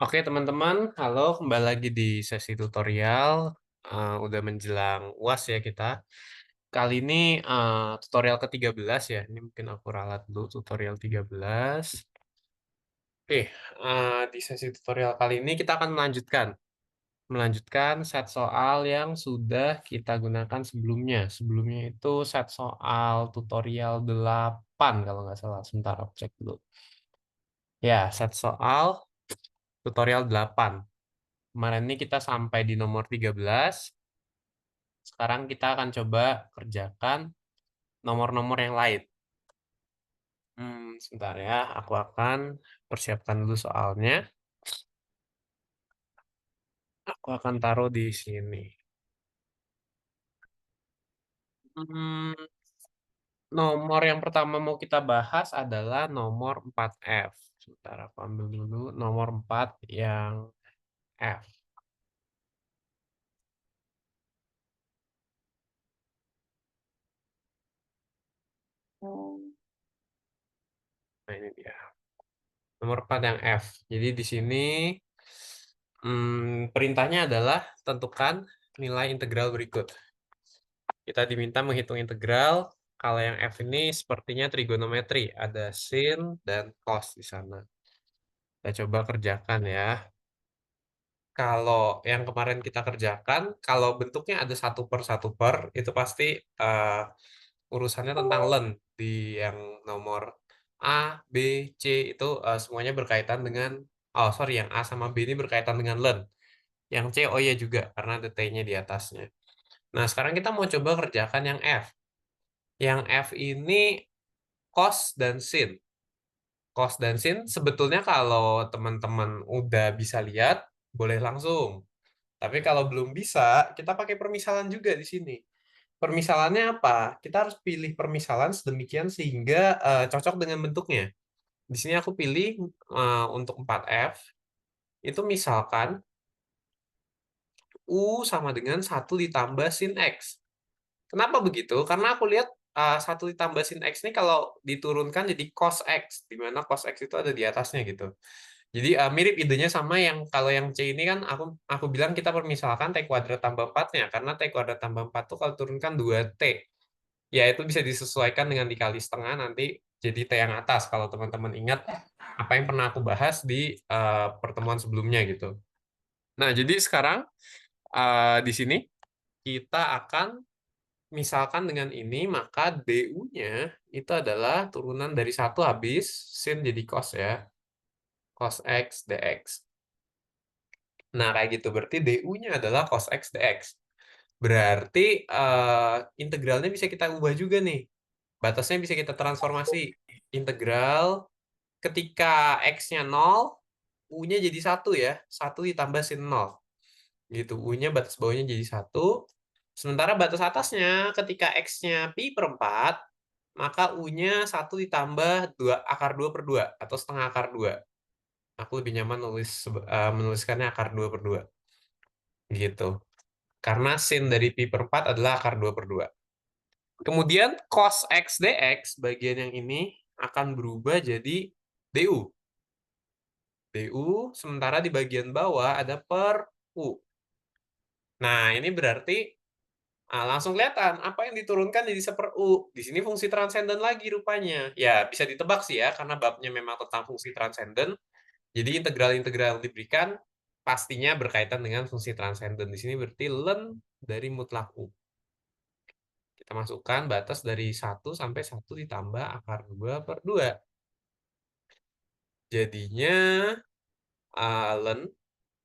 Oke teman-teman, halo kembali lagi di sesi tutorial. Udah menjelang UAS ya kita. Kali ini tutorial ke-13 ya. Ini mungkin aku ralat dulu tutorial 13. Oke, di sesi tutorial kali ini kita akan melanjutkan set soal yang sudah kita gunakan sebelumnya. Sebelumnya itu set soal tutorial 8 kalau nggak salah. Sebentar aku cek dulu. Ya, set soal tutorial 8. Kemarin ini kita sampai di nomor 13. Sekarang kita akan coba kerjakan nomor-nomor yang lain. Sebentar ya, aku akan persiapkan dulu soalnya. Aku akan taruh di sini. Hmm, Nomor yang pertama mau kita bahas adalah nomor 4F. Sebentar, aku ambil dulu nomor 4 yang F. Nah, ini dia. Nomor 4 yang F. Jadi di sini perintahnya adalah tentukan nilai integral berikut. Kita diminta menghitung integral. Kalau yang F ini sepertinya trigonometri. Ada sin dan cos di sana. Kita coba kerjakan ya. Kalau yang kemarin kita kerjakan, kalau bentuknya ada satu per, itu pasti urusannya tentang len. Di yang nomor A, B, C itu semuanya berkaitan dengan, oh sorry, yang A sama B ini berkaitan dengan len. Yang C, oh iya juga, karena ada T-nya di atasnya. Nah, sekarang kita mau coba kerjakan yang F. Yang F ini cos dan sin. Cos dan sin sebetulnya kalau teman-teman udah bisa lihat, boleh langsung. Tapi kalau belum bisa, kita pakai permisalan juga di sini. Permisalannya apa? Kita harus pilih permisalan sedemikian sehingga cocok dengan bentuknya. Di sini aku pilih untuk 4F, itu misalkan U sama dengan 1 ditambah sin X. Kenapa begitu? Karena aku lihat 1 ditambah sin X ini kalau diturunkan jadi cos X, di mana cos X itu ada di atasnya gitu. Jadi mirip idenya sama yang kalau yang C ini kan aku bilang kita permisalkan T kuadrat tambah 4-nya. Karena T kuadrat tambah 4 tuh kalau turunkan 2T. Ya itu bisa disesuaikan dengan dikali setengah nanti jadi T yang atas. Kalau teman-teman ingat apa yang pernah aku bahas di pertemuan sebelumnya gitu. Nah jadi sekarang di sini kita akan misalkan dengan ini, maka DU-nya itu adalah turunan dari satu habis sin jadi cos ya. Cos X dx. Nah, kayak gitu. Berarti DU-nya adalah cos X dx. Berarti integralnya bisa kita ubah juga nih. Batasnya bisa kita transformasi. Integral ketika X-nya 0, U-nya jadi 1 ya. 1 ditambah sin 0. Gitu. U-nya batas bawahnya jadi 1. Sementara batas atasnya ketika X-nya pi per 4, maka U-nya 1 ditambah 2, akar 2 per 2 atau setengah akar 2. Aku lebih nyaman menuliskannya akar 2 per 2. Gitu. Karena sin dari pi per 4 adalah akar 2 per 2. Kemudian cos X dx bagian yang ini akan berubah jadi du. Du, sementara di bagian bawah ada per u. Nah, ini berarti langsung kelihatan apa yang diturunkan jadi seper u. Di sini fungsi transenden lagi rupanya. Ya, bisa ditebak sih ya, karena babnya memang tentang fungsi transenden. Jadi integral-integral yang diberikan pastinya berkaitan dengan fungsi transenden. Di sini berarti len dari mutlak u. Kita masukkan batas dari 1 sampai 1 ditambah akar 2 per 2. Jadinya len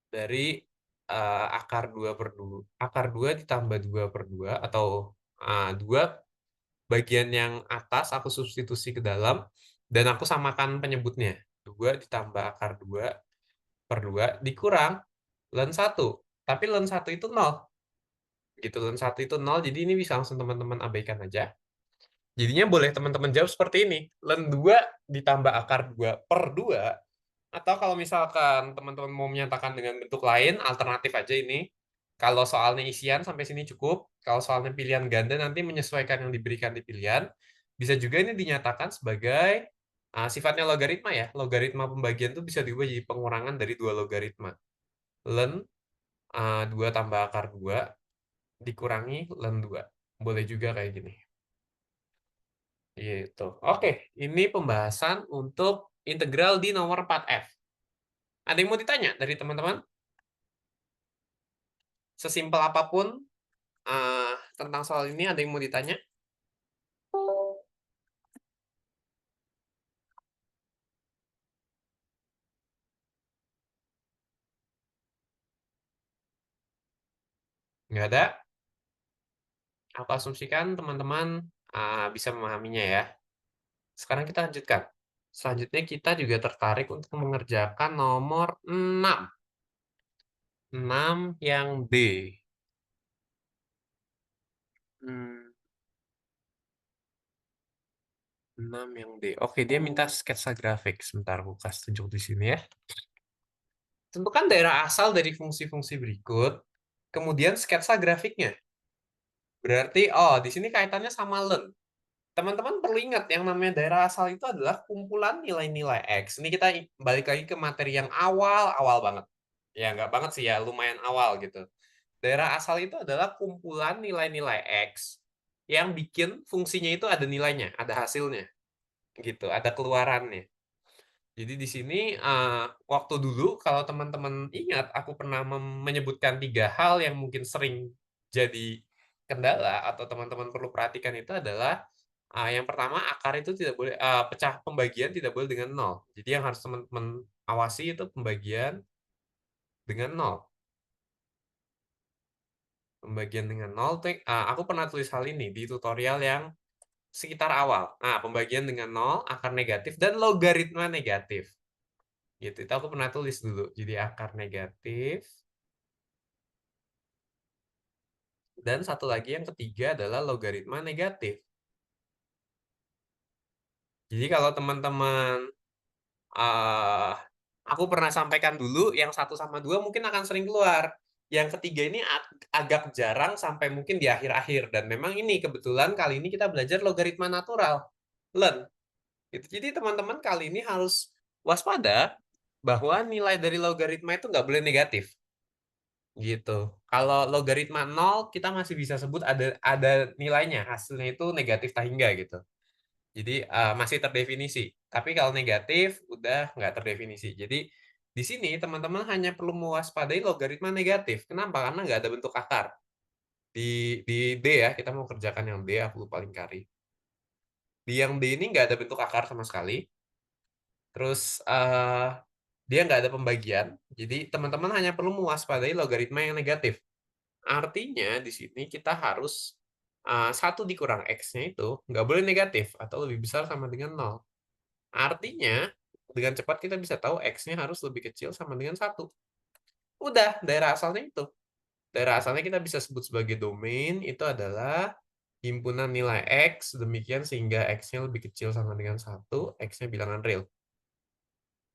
dari akar 2 per 2. Akar 2 ditambah 2 per 2 atau 2 bagian yang atas aku substitusi ke dalam dan aku samakan penyebutnya. 2 ditambah akar 2 per 2 dikurang len 1. Tapi len 1 itu 0. Gitu, len 1 itu 0, jadi ini bisa langsung teman-teman abaikan aja. Jadinya boleh teman-teman jawab seperti ini. Len 2 ditambah akar 2 per 2. Atau kalau misalkan teman-teman mau menyatakan dengan bentuk lain, alternatif aja ini. Kalau soalnya isian sampai sini cukup. Kalau soalnya pilihan ganda nanti menyesuaikan yang diberikan di pilihan. Bisa juga ini dinyatakan sebagai Sifatnya logaritma ya. Logaritma pembagian itu bisa diubah jadi pengurangan dari dua logaritma. Len 2 tambah akar 2 dikurangi len 2. Boleh juga kayak gini. Gitu. Oke, ini pembahasan untuk integral di nomor 4F. Ada yang mau ditanya dari teman-teman? Sesimpel apapun tentang soal ini, ada yang mau ditanya? Nggak ada? Aku asumsikan teman-teman bisa memahaminya ya. Sekarang kita lanjutkan. Selanjutnya kita juga tertarik untuk mengerjakan nomor 6. 6 yang D. 6 yang D. Oke, dia minta sketsa grafik. Sebentar, aku kasih tunjuk di sini ya. Tentukan daerah asal dari fungsi-fungsi berikut, kemudian sketsa grafiknya. Berarti, di sini kaitannya sama len. Teman-teman perlu ingat, yang namanya daerah asal itu adalah kumpulan nilai-nilai X. Ini kita balik lagi ke materi yang awal-awal banget. Ya, nggak banget sih ya, lumayan awal gitu. Daerah asal itu adalah kumpulan nilai-nilai X yang bikin fungsinya itu ada nilainya, ada hasilnya. Gitu, ada keluarannya. Jadi di sini waktu dulu kalau teman-teman ingat aku pernah menyebutkan 3 hal yang mungkin sering jadi kendala atau teman-teman perlu perhatikan itu adalah yang pertama akar itu tidak boleh pecah pembagian tidak boleh dengan nol. Jadi yang harus teman-teman awasi itu pembagian dengan nol. Pembagian dengan nol aku pernah tulis hal ini di tutorial yang sekitar awal. Nah, pembagian dengan nol, akar negatif dan logaritma negatif. Gitu. Itu aku pernah tulis dulu. Jadi akar negatif. Dan satu lagi yang ketiga adalah logaritma negatif. Jadi kalau teman-teman aku pernah sampaikan dulu yang 1 sama 2 mungkin akan sering keluar. Yang ketiga ini agak jarang sampai mungkin di akhir-akhir. Dan memang ini kebetulan kali ini kita belajar logaritma natural. Len. Gitu. Jadi teman-teman kali ini harus waspada bahwa nilai dari logaritma itu nggak boleh negatif. Gitu. Kalau logaritma nol kita masih bisa sebut ada nilainya, hasilnya itu negatif tak hingga gitu. Jadi masih terdefinisi. Tapi kalau negatif udah nggak terdefinisi. Jadi di sini teman-teman hanya perlu mewaspadai logaritma negatif. Kenapa? Karena nggak ada bentuk akar. Di di D ya, kita mau kerjakan yang D, aku lupa lingkari. Di yang D ini nggak ada bentuk akar sama sekali. Terus dia nggak ada pembagian. Jadi teman-teman hanya perlu mewaspadai logaritma yang negatif. Artinya di sini kita harus 1 dikurang X-nya itu nggak boleh negatif atau lebih besar sama dengan nol. Artinya dengan cepat kita bisa tahu X-nya harus lebih kecil sama dengan 1. Udah, daerah asalnya itu. Daerah asalnya kita bisa sebut sebagai domain, itu adalah himpunan nilai X, demikian sehingga X-nya lebih kecil sama dengan 1, X-nya bilangan real.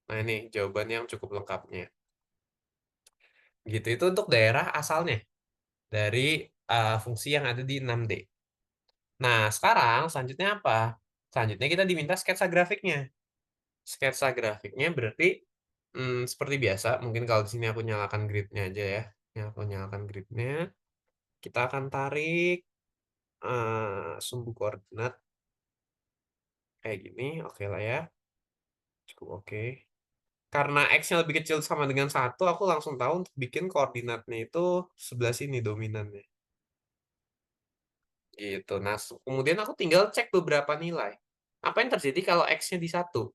Nah ini jawabannya yang cukup lengkapnya. Gitu, itu untuk daerah asalnya dari fungsi yang ada di 6D. Nah, sekarang selanjutnya apa? Selanjutnya kita diminta sketsa grafiknya. Sketsa grafiknya berarti seperti biasa, mungkin kalau di sini aku nyalakan gridnya aja ya. Ini aku nyalakan gridnya. Kita akan tarik sumbu koordinat kayak gini, oke lah ya. Cukup oke. Karena X-nya lebih kecil sama dengan 1, aku langsung tahu untuk bikin koordinatnya itu sebelah sini dominannya. Gitu. Nah, kemudian aku tinggal cek beberapa nilai. Apa yang terjadi kalau X-nya di 1?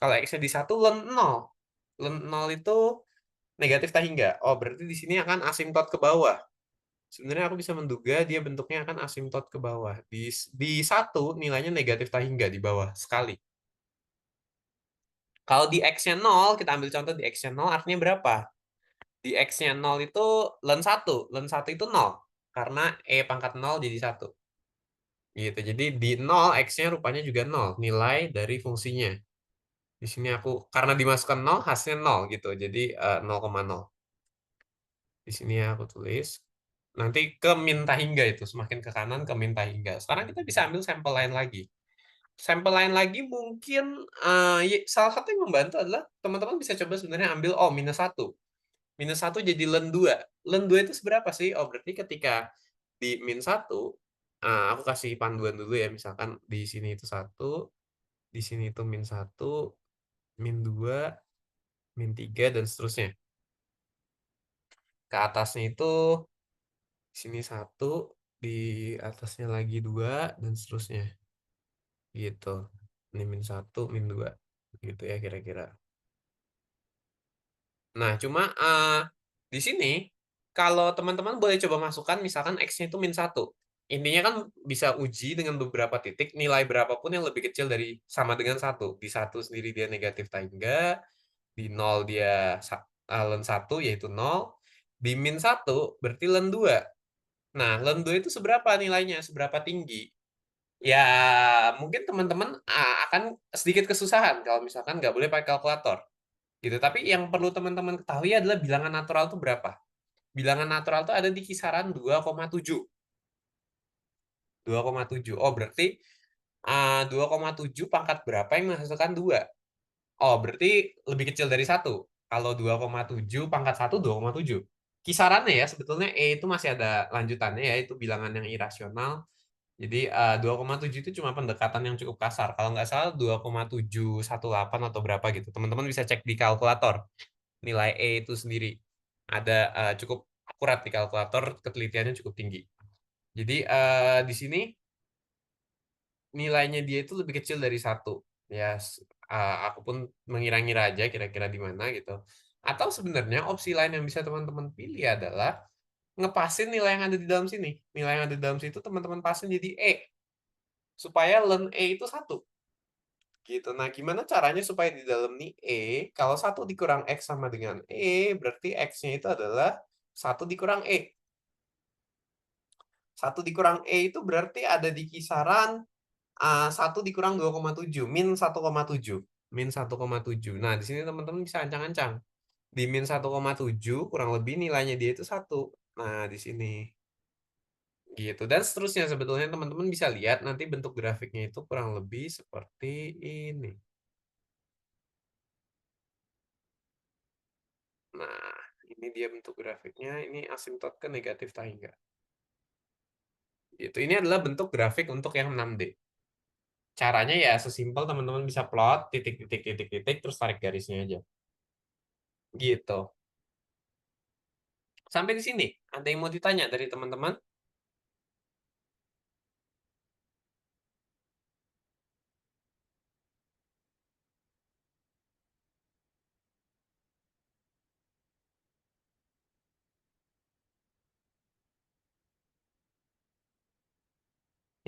Kalau X-nya di 1, len 0. Len 0 itu negatif tak hingga. Oh, berarti di sini akan asimtot ke bawah. Sebenarnya aku bisa menduga dia bentuknya akan asimtot ke bawah. Di 1 nilainya negatif tak hingga di bawah sekali. Kalau di X-nya 0, kita ambil contoh di X-nya 0 artinya berapa? Di X-nya 0 itu len 1. Len 1 itu 0. Karena E pangkat 0 jadi 1. Gitu. Jadi di 0 X-nya rupanya juga 0. Nilai dari fungsinya. Di sini aku karena dimasukkan 0 hasilnya 0 gitu. Jadi 0,0. Di sini aku tulis. Nanti ke minta hingga itu. Semakin ke kanan ke minta hingga. Sekarang kita bisa ambil sampel lain lagi. Sampel lain lagi mungkin, salah satu yang membantu adalah teman-teman bisa coba sebenarnya ambil, oh minus satu jadi len 2. Len 2 itu seberapa sih? Oh berarti ketika di -1, aku kasih panduan dulu ya, misalkan di sini itu 1, di sini itu -1, -2, -3 dan seterusnya. Ke atasnya itu di sini 1, di atasnya lagi 2 dan seterusnya, gitu. Ini -1, -2, gitu ya kira-kira. Nah, cuma, di sini kalau teman-teman boleh coba masukkan misalkan X-nya itu -1. Intinya kan bisa uji dengan beberapa titik nilai berapapun yang lebih kecil dari sama dengan 1. Di 1 sendiri dia negatif atau enggak, di 0 dia len 1 yaitu 0, di -1 berarti len 2. Nah, len 2 itu seberapa nilainya, seberapa tinggi? Ya, mungkin teman-teman, akan sedikit kesusahan kalau misalkan nggak boleh pakai kalkulator. Gitu. Tapi yang perlu teman-teman ketahui adalah bilangan natural itu berapa. Bilangan natural itu ada di kisaran 2,7. 2,7. Oh, berarti 2,7 pangkat berapa yang menghasilkan 2? Oh, berarti lebih kecil dari 1. Kalau 2,7 pangkat 1 2,7. Kisarannya ya, sebetulnya E itu masih ada lanjutannya ya, itu bilangan yang irasional. Jadi 2,7 itu cuma pendekatan yang cukup kasar. Kalau nggak salah 2,718 atau berapa gitu. Teman-teman bisa cek di kalkulator. Nilai E itu sendiri. Ada cukup akurat di kalkulator, ketelitiannya cukup tinggi. Jadi di sini nilainya dia itu lebih kecil dari 1. Ya, aku pun mengira-ngira aja kira-kira di mana gitu. Atau sebenarnya opsi lain yang bisa teman-teman pilih adalah ngepasin nilai yang ada di dalam sini. Nilai yang ada di dalam situ teman-teman pasin jadi E. Supaya len E itu 1. Gitu. Nah, gimana caranya supaya di dalam nih E, kalau 1 dikurang X sama dengan E, berarti X-nya itu adalah 1 dikurang E. 1 dikurang E itu berarti ada di kisaran 1 dikurang 2,7, min 1,7. Min 1,7. Nah, di sini teman-teman bisa ancang-ancang. Di min 1,7 kurang lebih nilainya dia itu 1. Nah, di sini. Gitu. Dan seterusnya sebetulnya teman-teman bisa lihat nanti bentuk grafiknya itu kurang lebih seperti ini. Nah, ini dia bentuk grafiknya. Ini asimtot ke negatif tak enggak. Gitu. Ini adalah bentuk grafik untuk yang 6D. Caranya ya sesimpel teman-teman bisa plot titik-titik terus tarik garisnya aja. Gitu. Sampai di sini, ada yang mau ditanya dari teman-teman?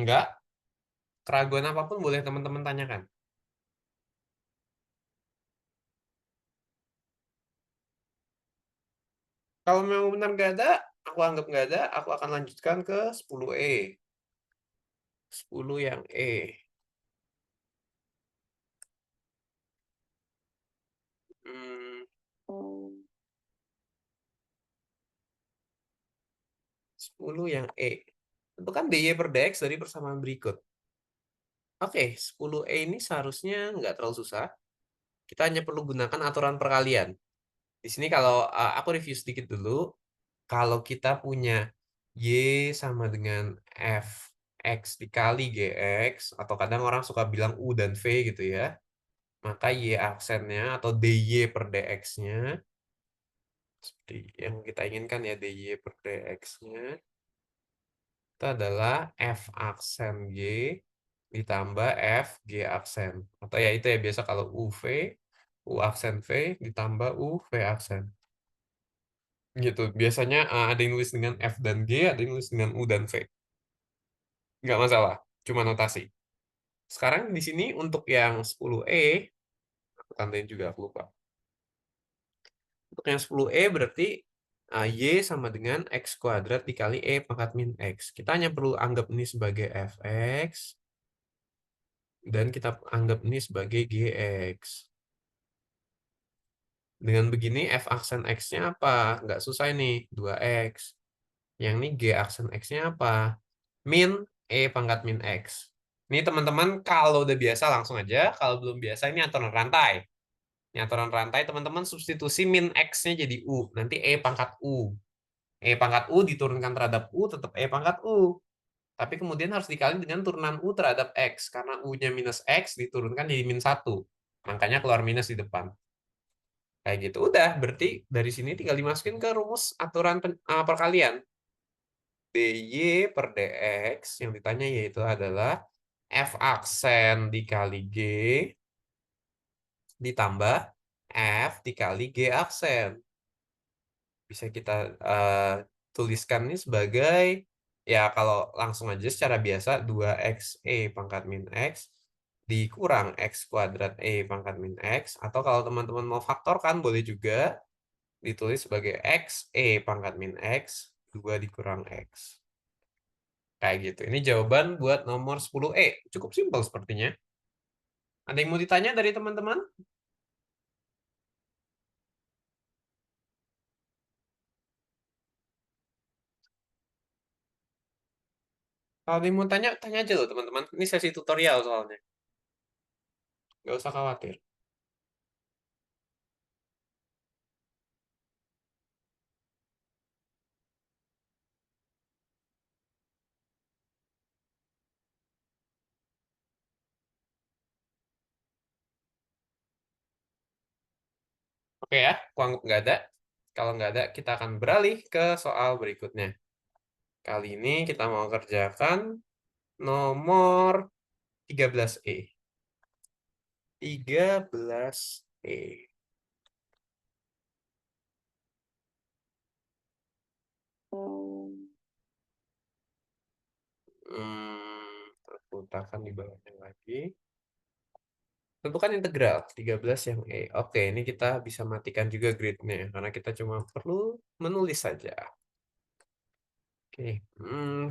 Enggak? Keraguan apapun boleh teman-teman tanyakan. Kalau memang benar nggak ada, aku anggap nggak ada, aku akan lanjutkan ke 10E. 10 yang E. Hmm, 10 yang E. Tentukan DY per DX dari persamaan berikut. Oke, 10E ini seharusnya nggak terlalu susah. Kita hanya perlu gunakan aturan perkalian. Di sini kalau aku review sedikit dulu. Kalau kita punya Y sama dengan Fx dikali Gx, atau kadang orang suka bilang U dan V gitu ya, maka Y aksennya atau DY per DX-nya, seperti yang kita inginkan ya, DY per DX-nya, itu adalah F aksen G ditambah F G aksen. Atau ya itu ya, biasa kalau UV, U aksen V ditambah U V aksen. Gitu. Biasanya ada yang nulis dengan F dan G, ada yang nulis dengan U dan V. Nggak masalah, cuma notasi. Sekarang di sini untuk yang 10E, aku tandain juga, aku lupa. Untuk yang 10E berarti Y sama dengan X kuadrat dikali E pangkat min X. Kita hanya perlu anggap ini sebagai Fx, dan kita anggap ini sebagai Gx. Dengan begini F aksen X-nya apa? Nggak susah ini, 2X. Yang ini G aksen X-nya apa? Min E pangkat min X. Ini teman-teman kalau udah biasa langsung aja. Kalau belum biasa ini aturan rantai. Ini aturan rantai teman-teman substitusi min X-nya jadi U. Nanti E pangkat U. E pangkat U diturunkan terhadap U tetap E pangkat U. Tapi kemudian harus dikali dengan turunan U terhadap X. Karena U-nya minus X diturunkan jadi min 1. Makanya keluar minus di depan. Kayak gitu. Udah, berarti dari sini tinggal dimasukin ke rumus aturan perkalian. DY per DX yang ditanya yaitu adalah F aksen dikali G ditambah F dikali G aksen. Bisa kita tuliskan ini sebagai, ya kalau langsung aja secara biasa 2xe pangkat min X dikurang X kuadrat E pangkat min X. Atau kalau teman-teman mau faktorkan boleh juga ditulis sebagai xe pangkat min X 2 dikurang X. Kayak gitu. Ini jawaban buat nomor 10E. Cukup simpel sepertinya. Ada yang mau ditanya dari teman-teman? Kalau ada yang mau tanya, tanya aja loh teman-teman. Ini sesi tutorial soalnya. Nggak usah khawatir. Oke ya, aku anggap nggak ada. Kalau nggak ada, kita akan beralih ke soal berikutnya. Kali ini kita mau kerjakan nomor 13E. 13E. Aku letakkan di bawahnya lagi. Tentukan integral 13 yang E. Oke, ini kita bisa matikan juga grid-nya karena kita cuma perlu menulis saja. Oke,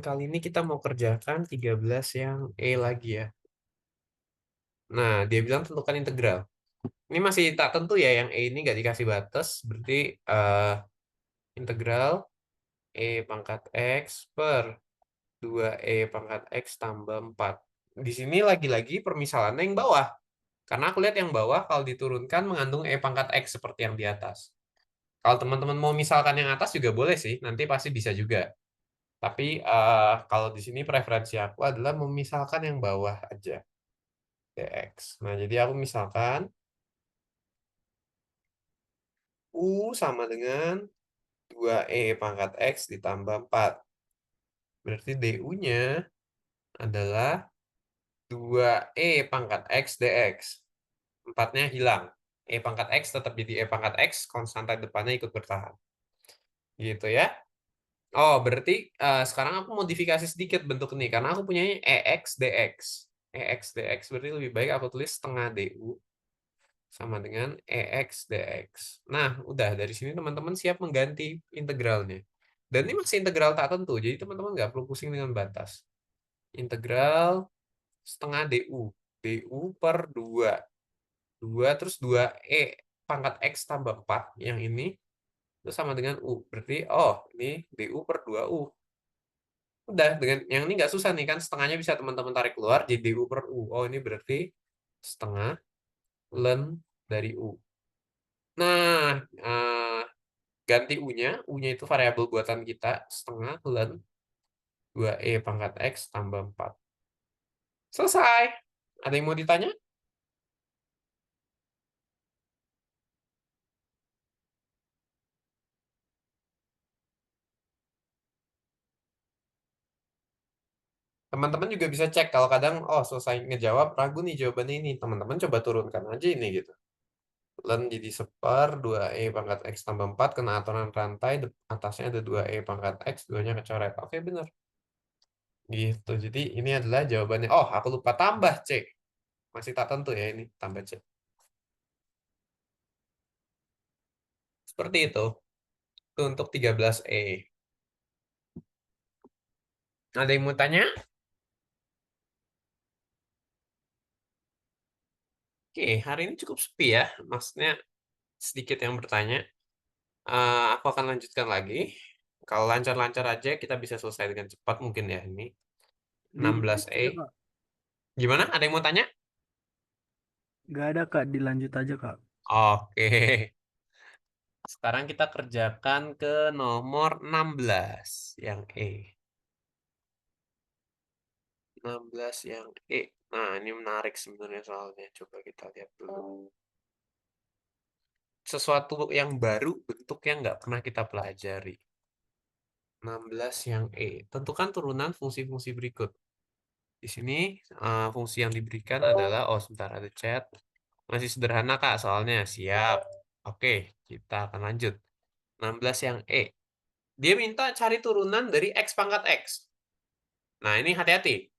kali ini kita mau kerjakan 13 yang E lagi ya. Nah, dia bilang tentukan integral. Ini masih tak tentu ya, yang E ini nggak dikasih batas, berarti integral E pangkat X per 2E pangkat X tambah 4. Di sini lagi-lagi permisalannya yang bawah. Karena aku lihat yang bawah kalau diturunkan mengandung E pangkat X seperti yang di atas. Kalau teman-teman mau misalkan yang atas juga boleh sih, nanti pasti bisa juga. Tapi kalau di sini preferensi aku adalah memisalkan yang bawah aja, dx. Nah, jadi aku misalkan U sama dengan 2E pangkat X ditambah 4. Berarti DU-nya adalah 2E pangkat X dx. 4-nya hilang. E pangkat X tetap jadi E pangkat X, konstanta depannya ikut bertahan. Gitu ya. Oh, berarti sekarang aku modifikasi sedikit bentuk ini karena aku punya EX dx. EX dx berarti lebih baik aku tulis setengah DU sama dengan EX dx. Nah, udah dari sini teman-teman siap mengganti integralnya. Dan ini masih integral tak tentu, jadi teman-teman nggak perlu pusing dengan batas. Integral setengah DU. DU per 2. 2 terus 2E pangkat X tambah 4 yang ini itu sama dengan U. Berarti, oh ini DU per 2U. Udah, dengan yang ini nggak susah nih kan, setengahnya bisa teman-teman tarik keluar jadi DU per U. Oh, ini berarti setengah ln dari U. Nah, ganti U-nya. U-nya itu variabel buatan kita, setengah ln 2E pangkat X tambah 4. Selesai. Ada yang mau ditanya? Teman-teman juga bisa cek kalau kadang, oh selesai ngejawab, ragu nih jawabannya ini. Teman-teman coba turunkan aja ini gitu. Ln jadi seper 2E pangkat X tambah 4, kena aturan rantai, atasnya ada 2E pangkat X, 2-nya kecoret. Oke, benar. Gitu. Jadi ini adalah jawabannya. Oh, aku lupa tambah C. Masih tak tentu ya ini, tambah C. Seperti itu. Itu untuk 13E. Ada yang mau tanya? Oke, hari ini cukup sepi ya. Maksudnya sedikit yang bertanya. Aku akan lanjutkan lagi. Kalau lancar-lancar aja kita bisa selesai dengan cepat mungkin ya ini. Di 16E. ya, Pak. Gimana? Ada yang mau tanya? Nggak ada Kak, dilanjut aja Kak. Oke. Sekarang kita kerjakan ke nomor 16 yang E. 16 yang E. Nah, ini menarik sebenarnya soalnya. Coba kita lihat dulu. Sesuatu yang baru, bentuk yang nggak pernah kita pelajari. 16 yang E. Tentukan turunan fungsi-fungsi berikut. Di sini fungsi yang diberikan adalah, oh sebentar ada chat. Masih sederhana Kak soalnya. Siap. Oke, kita akan lanjut. 16 yang E. Dia minta cari turunan dari X pangkat X. Nah, ini hati-hati.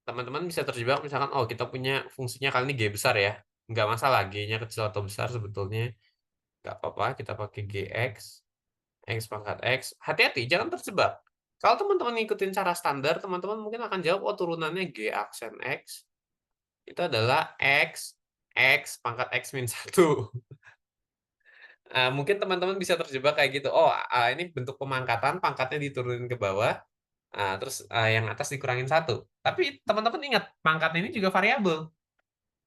Teman-teman bisa terjebak misalkan, oh kita punya fungsinya kali ini G besar ya. Nggak masalah, G-nya kecil atau besar sebetulnya. Nggak apa-apa, kita pakai GX. X pangkat X. Hati-hati, jangan terjebak. Kalau teman-teman ngikutin cara standar, teman-teman mungkin akan jawab, oh turunannya G aksen X. Itu adalah X, X pangkat X min 1. Mungkin teman-teman bisa terjebak kayak gitu. Oh, ini bentuk pemangkatan, pangkatnya diturunin ke bawah. Terus yang atas dikurangin 1. Tapi teman-teman ingat, pangkatnya ini juga variabel.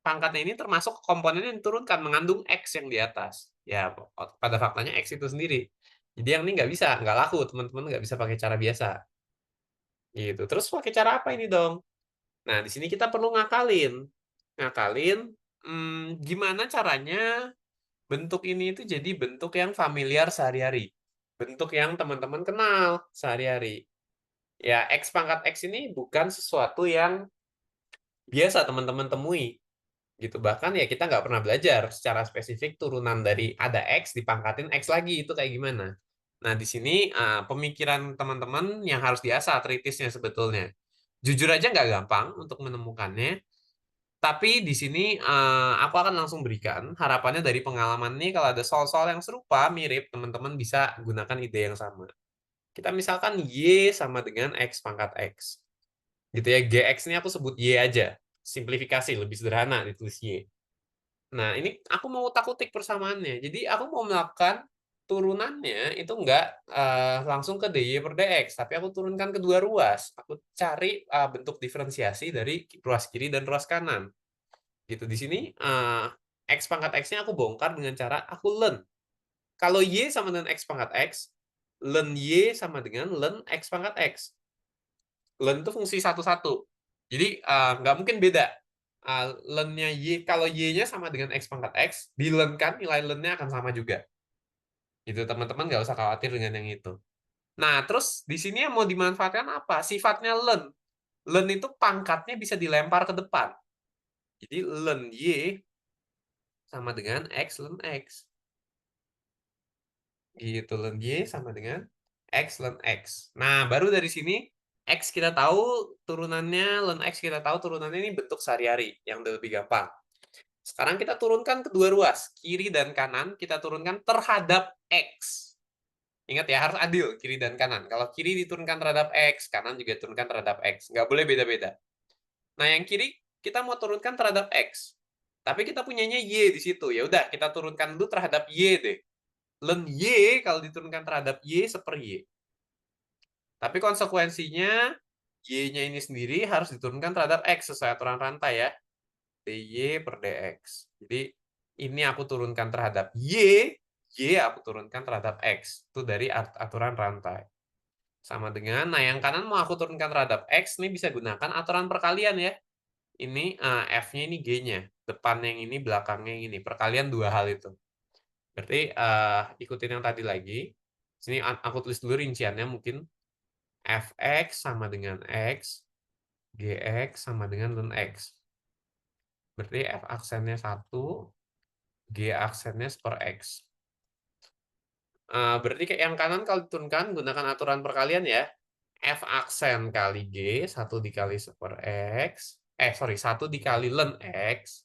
Pangkatnya ini termasuk komponen yang diturunkan, mengandung X yang di atas. Ya, pada faktanya X itu sendiri. Jadi yang ini nggak bisa, nggak laku. Teman-teman nggak bisa pakai cara biasa. Gitu. Terus pakai cara apa ini dong? Nah, di sini kita perlu ngakalin. Ngakalin, gimana caranya bentuk ini itu jadi bentuk yang familiar sehari-hari. Bentuk yang teman-teman kenal sehari-hari. Ya, X pangkat X ini bukan sesuatu yang biasa teman-teman temui. Gitu. Bahkan ya kita nggak pernah belajar secara spesifik turunan dari ada X dipangkatin X lagi. Itu kayak gimana. Nah, di sini pemikiran teman-teman yang harus diasah tritisnya sebetulnya. Jujur aja nggak gampang untuk menemukannya. Tapi di sini aku akan langsung berikan harapannya dari pengalaman ini kalau ada soal-soal yang serupa, mirip, teman-teman bisa gunakan ide yang sama. Kita misalkan Y sama dengan X pangkat X. Gitu ya, GX ini aku sebut Y aja. Simplifikasi, lebih sederhana ditulis Y. Nah, ini aku mau utak-utik persamaannya. Jadi aku mau melakukan turunannya itu enggak langsung ke DY per DX, tapi aku turunkan kedua ruas. Aku cari bentuk diferensiasi dari ruas kiri dan ruas kanan. Gitu. Di sini X pangkat X-nya aku bongkar dengan cara aku len. Kalau Y sama dengan X pangkat X, len Y sama dengan len X pangkat X. Len itu fungsi satu-satu. Jadi nggak mungkin beda. Len-nya Y, kalau Y-nya sama dengan X pangkat X, di len kan nilai len-nya akan sama juga. Itu teman-teman nggak usah khawatir dengan yang itu. Nah, terus di sini yang mau dimanfaatkan apa? Sifatnya len. Len itu pangkatnya bisa dilempar ke depan. Jadi len Y sama dengan X len X. Gitu, len Y sama dengan X len X. Nah, baru dari sini X kita tahu turunannya, len X kita tahu turunannya ini bentuk sehari-hari yang udah lebih gampang. Sekarang kita turunkan kedua ruas, kiri dan kanan kita turunkan terhadap X. Ingat ya, harus adil kiri dan kanan. Kalau kiri diturunkan terhadap X, kanan juga diturunkan terhadap X. Nggak boleh beda-beda. Nah, yang kiri kita mau turunkan terhadap X. Tapi kita punyanya Y di situ. Ya udah, kita turunkan dulu terhadap Y deh. Len Y kalau diturunkan terhadap Y seper Y. Tapi konsekuensinya Y-nya ini sendiri harus diturunkan terhadap X sesuai aturan rantai ya. DY per DX. Jadi ini aku turunkan terhadap Y aku turunkan terhadap X. Itu dari aturan rantai. Sama dengan, nah yang kanan mau aku turunkan terhadap X, ini bisa gunakan aturan perkalian ya. Ini F-nya ini G-nya. Depan yang ini, belakangnya yang ini. Perkalian dua hal itu. Berarti ikutin yang tadi lagi. Sini aku tulis dulu rinciannya mungkin. Fx sama dengan X, Gx sama dengan ln X. Berarti F aksennya 1, G aksennya per X. Berarti kayak yang kanan kalau diturunkan, gunakan aturan perkalian ya. F aksen kali G, 1 dikali per X. Sorry, 1 dikali ln X.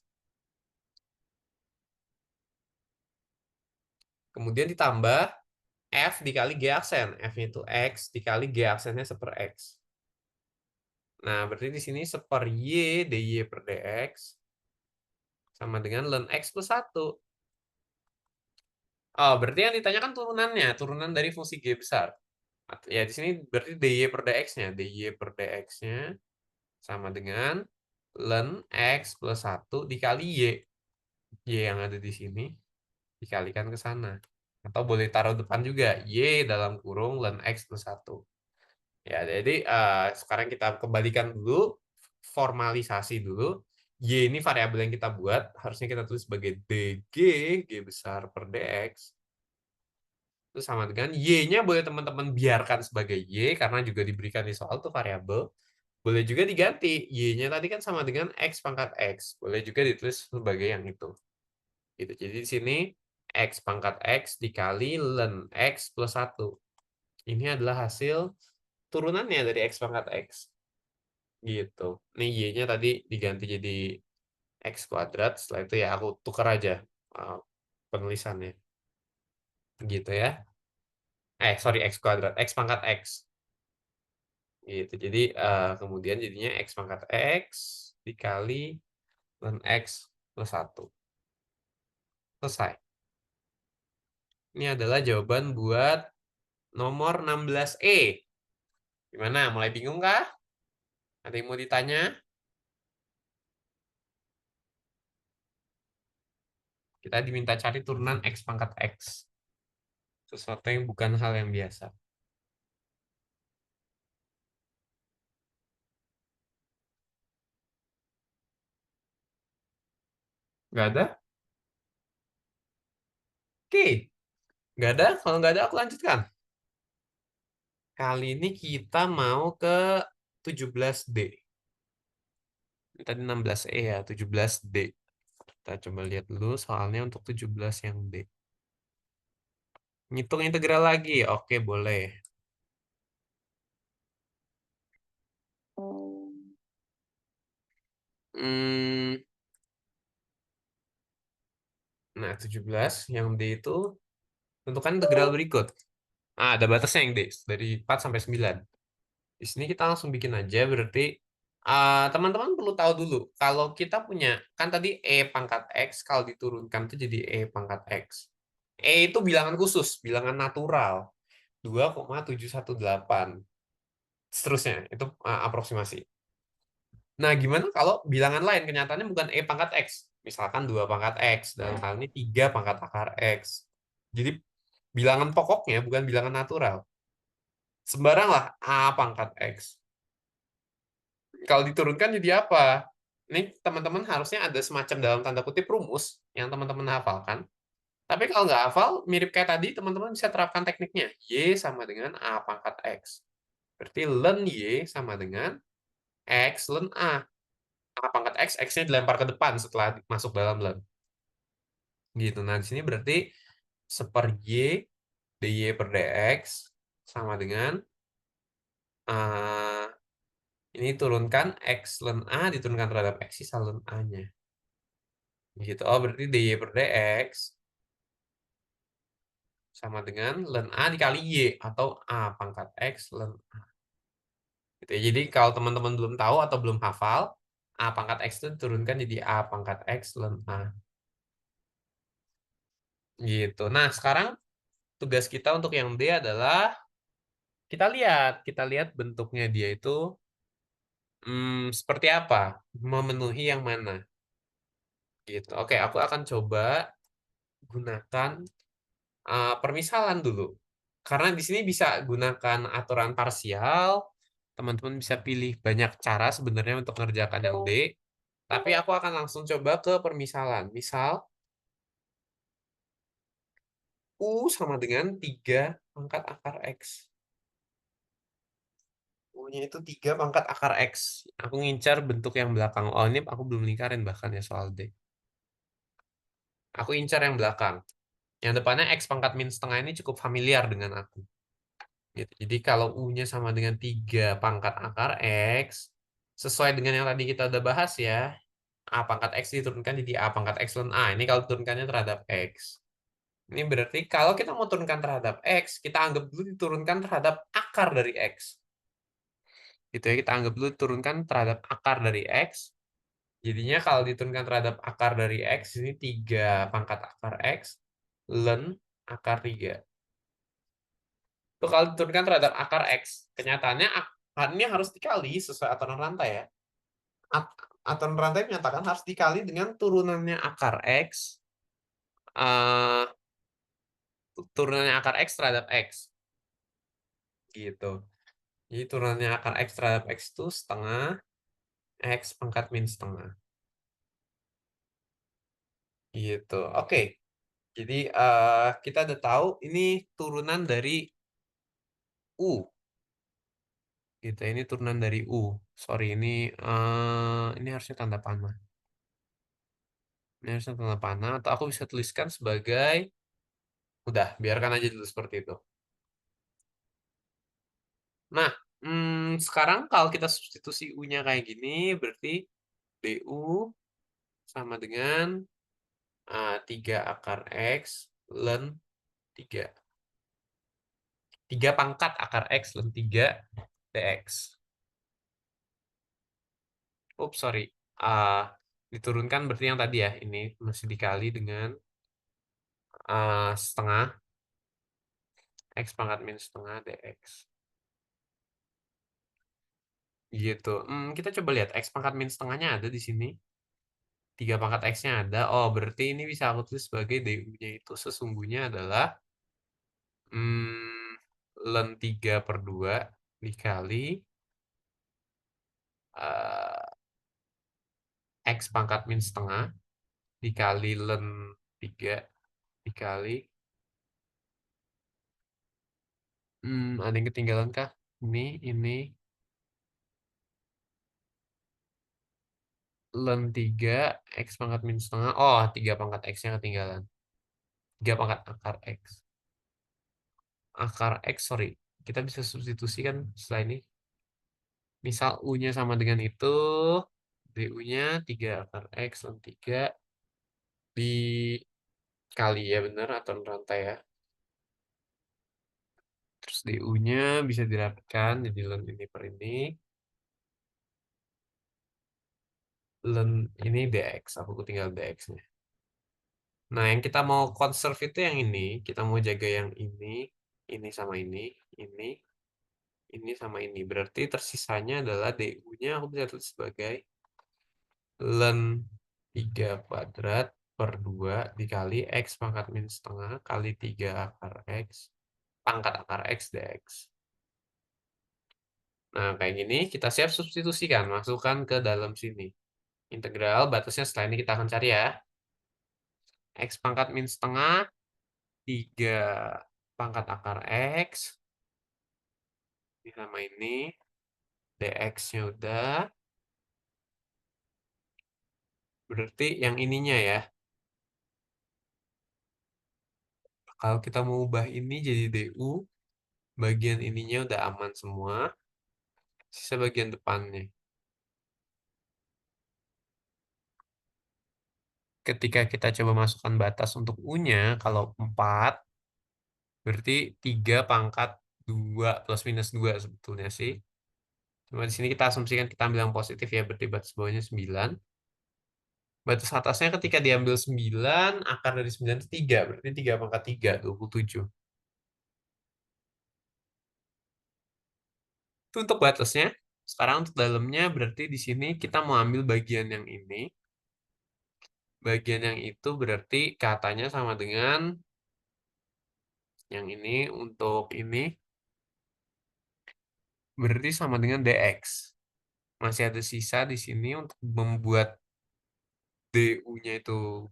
Kemudian ditambah F dikali G aksen. F-nya itu X dikali G aksennya seper X. Nah, berarti di sini seper Y dy per dx sama dengan ln X plus 1. Oh, berarti yang ditanyakan turunannya, turunan dari fungsi G besar. Ya, di sini berarti dy per dx-nya. Dy per dx-nya sama dengan ln X plus 1 dikali Y. Y yang ada di sini dikalikan ke sana. Atau boleh taruh depan juga. Y dalam kurung ln X plus 1. Ya, jadi sekarang kita kembalikan dulu, formalisasi dulu. Y ini variabel yang kita buat, harusnya kita tulis sebagai dg, G besar per dx. Itu sama dengan Y-nya boleh teman-teman biarkan sebagai Y, karena juga diberikan di soal tuh variabel. Boleh juga diganti. Y-nya tadi kan sama dengan X pangkat X. Boleh juga ditulis sebagai yang itu. Gitu. Jadi di sini X pangkat X dikali ln X plus 1. Ini adalah hasil turunannya dari X pangkat X. Gitu. Ini Y-nya tadi diganti jadi X kuadrat. Setelah itu ya aku tukar aja penulisannya. Gitu ya. Sorry, X kuadrat. X pangkat X. Gitu. Jadi kemudian jadinya X pangkat X dikali ln X plus 1. Selesai. Ini adalah jawaban buat nomor 16E. Gimana? Mulai bingung kah? Ada yang mau ditanya? Kita diminta cari turunan X pangkat X. Sesuatu yang bukan hal yang biasa. Nggak ada? Oke. Nggak ada? Kalau nggak ada, aku lanjutkan. Kali ini kita mau ke 17D. Ini tadi 16E ya, 17D. Kita coba lihat dulu soalnya untuk 17 yang D. Ngitung integral lagi. Oke, boleh. Hmm, nah, 17 yang D itu tentukan integral berikut. Ada batasnya yang D, dari 4 sampai 9. Di sini kita langsung bikin aja, berarti teman-teman perlu tahu dulu, kalau kita punya, kan tadi E pangkat X, kalau diturunkan itu jadi E pangkat X. E itu bilangan khusus, bilangan natural. 2,718. Seterusnya, itu aproksimasi. Nah, gimana kalau bilangan lain, kenyataannya bukan E pangkat X. Misalkan 2 pangkat X, dalam hal ini 3 pangkat akar X. Jadi, bilangan pokoknya bukan bilangan natural. Sembarang lah A pangkat X. Kalau diturunkan jadi apa? Ini teman-teman harusnya ada semacam dalam tanda kutip rumus yang teman-teman hafalkan. Tapi kalau nggak hafal, mirip kayak tadi, teman-teman bisa terapkan tekniknya. Y sama dengan A pangkat X. Berarti ln Y sama dengan X ln A. A pangkat X, X-nya dilempar ke depan setelah masuk dalam ln. Gitu. Nah, di sini berarti 1/Y dy per dx sama dengan ini turunkan X ln A diturunkan terhadap X sisa ln A-nya. Gitu. Oh, berarti dy per dx sama dengan ln A dikali Y atau A pangkat X ln A. Gitu ya. Jadi kalau teman-teman belum tahu atau belum hafal, A pangkat X itu diturunkan jadi A pangkat X ln A. Gitu. Nah, sekarang tugas kita untuk yang D adalah kita lihat bentuknya dia itu seperti apa, memenuhi yang mana. Gitu. Oke, aku akan coba gunakan permisalan dulu. Karena di sini bisa gunakan aturan parsial, teman-teman bisa pilih banyak cara sebenarnya untuk mengerjakan yang D, tapi aku akan langsung coba ke permisalan. Misal, U sama dengan 3 pangkat akar X. U-nya itu 3 pangkat akar X. Aku ngincar bentuk yang belakang. Oh, ini aku belum lingkarin bahkan ya soal D. Aku incar yang belakang. Yang depannya X pangkat min setengah ini cukup familiar dengan aku. Gitu. Jadi kalau U-nya sama dengan 3 pangkat akar X, sesuai dengan yang tadi kita udah bahas ya, A pangkat X diturunkan jadi A pangkat X ln A. Ini kalau diturunkannya terhadap X. Ini berarti kalau kita mau turunkan terhadap X, kita anggap dulu diturunkan terhadap akar dari X. Gitu ya, kita anggap dulu diturunkan terhadap akar dari X. Jadinya kalau diturunkan terhadap akar dari X, ini 3 pangkat akar X, ln akar 3. Itu kalau diturunkan terhadap akar X. Kenyataannya akarnya harus dikali sesuai aturan rantai ya. aturan rantai menyatakan harus dikali dengan turunannya akar X, eh, turunannya akar X terhadap X. Gitu. Jadi turunannya akar X terhadap X itu setengah X pangkat min setengah. Gitu. Oke. Jadi kita udah tahu ini turunan dari U. Gitu. Ini turunan dari U. Sorry, ini harusnya tanda panah. Ini harusnya tanda panah atau aku bisa tuliskan sebagai udah, biarkan aja dulu seperti itu. Nah, sekarang kalau kita substitusi U-nya kayak gini, berarti DU sama dengan 3 akar X ln 3. 3 pangkat akar X ln 3 dx. Oops, sorry. Diturunkan berarti yang tadi ya, ini masih dikali dengan setengah X pangkat min setengah dx. Gitu. Kita coba lihat X pangkat min setengahnya ada di sini. 3 pangkat X-nya ada. Oh, berarti ini bisa aku tulis sebagai DU-nya itu sesungguhnya adalah ln 3 per 2 dikali eh, X pangkat min setengah dikali ln 3 dikali ada yang ketinggalan kah? Ini ln 3 X pangkat min setengah. Oh, 3 pangkat X-nya ketinggalan. 3 pangkat akar X. Akar X, sorry. Kita bisa substitusi kan setelah ini. Misal U-nya sama dengan itu, DU-nya 3 akar X ln 3 dikali ya bener atau rantai ya. Terus DU-nya bisa dirapatkan jadi ln ini per ini. Ln ini dx, aku tinggal dx-nya. Nah, yang kita mau conserve itu yang ini. Kita mau jaga yang ini sama ini sama ini. Berarti tersisanya adalah DU-nya aku bisa tulis sebagai ln 3 kuadrat per 2 dikali X pangkat min setengah kali 3 akar X pangkat akar X dx. Nah, kayak gini kita siap substitusikan. Masukkan ke dalam sini. Integral batasnya setelah ini kita akan cari ya. X pangkat min setengah 3 pangkat akar X ini sama ini dx-nya udah. Berarti yang ininya ya. Kalau kita mau ubah ini jadi DU, bagian ininya udah aman semua. Sisa bagian depannya. Ketika kita coba masukkan batas untuk U-nya, kalau 4, berarti 3 pangkat 2 plus minus 2 sebetulnya sih. Cuma di sini kita asumsikan kita ambil yang positif ya, berarti batas bawahnya 9. Batas atasnya ketika diambil 9, akar dari 9 itu 3. Berarti 3 pangkat 3, 27. Itu untuk batasnya. Sekarang untuk dalamnya berarti di sini kita mau ambil bagian yang ini. Bagian yang itu berarti katanya sama dengan yang ini untuk ini. Berarti sama dengan dx. Masih ada sisa di sini untuk membuat du-nya itu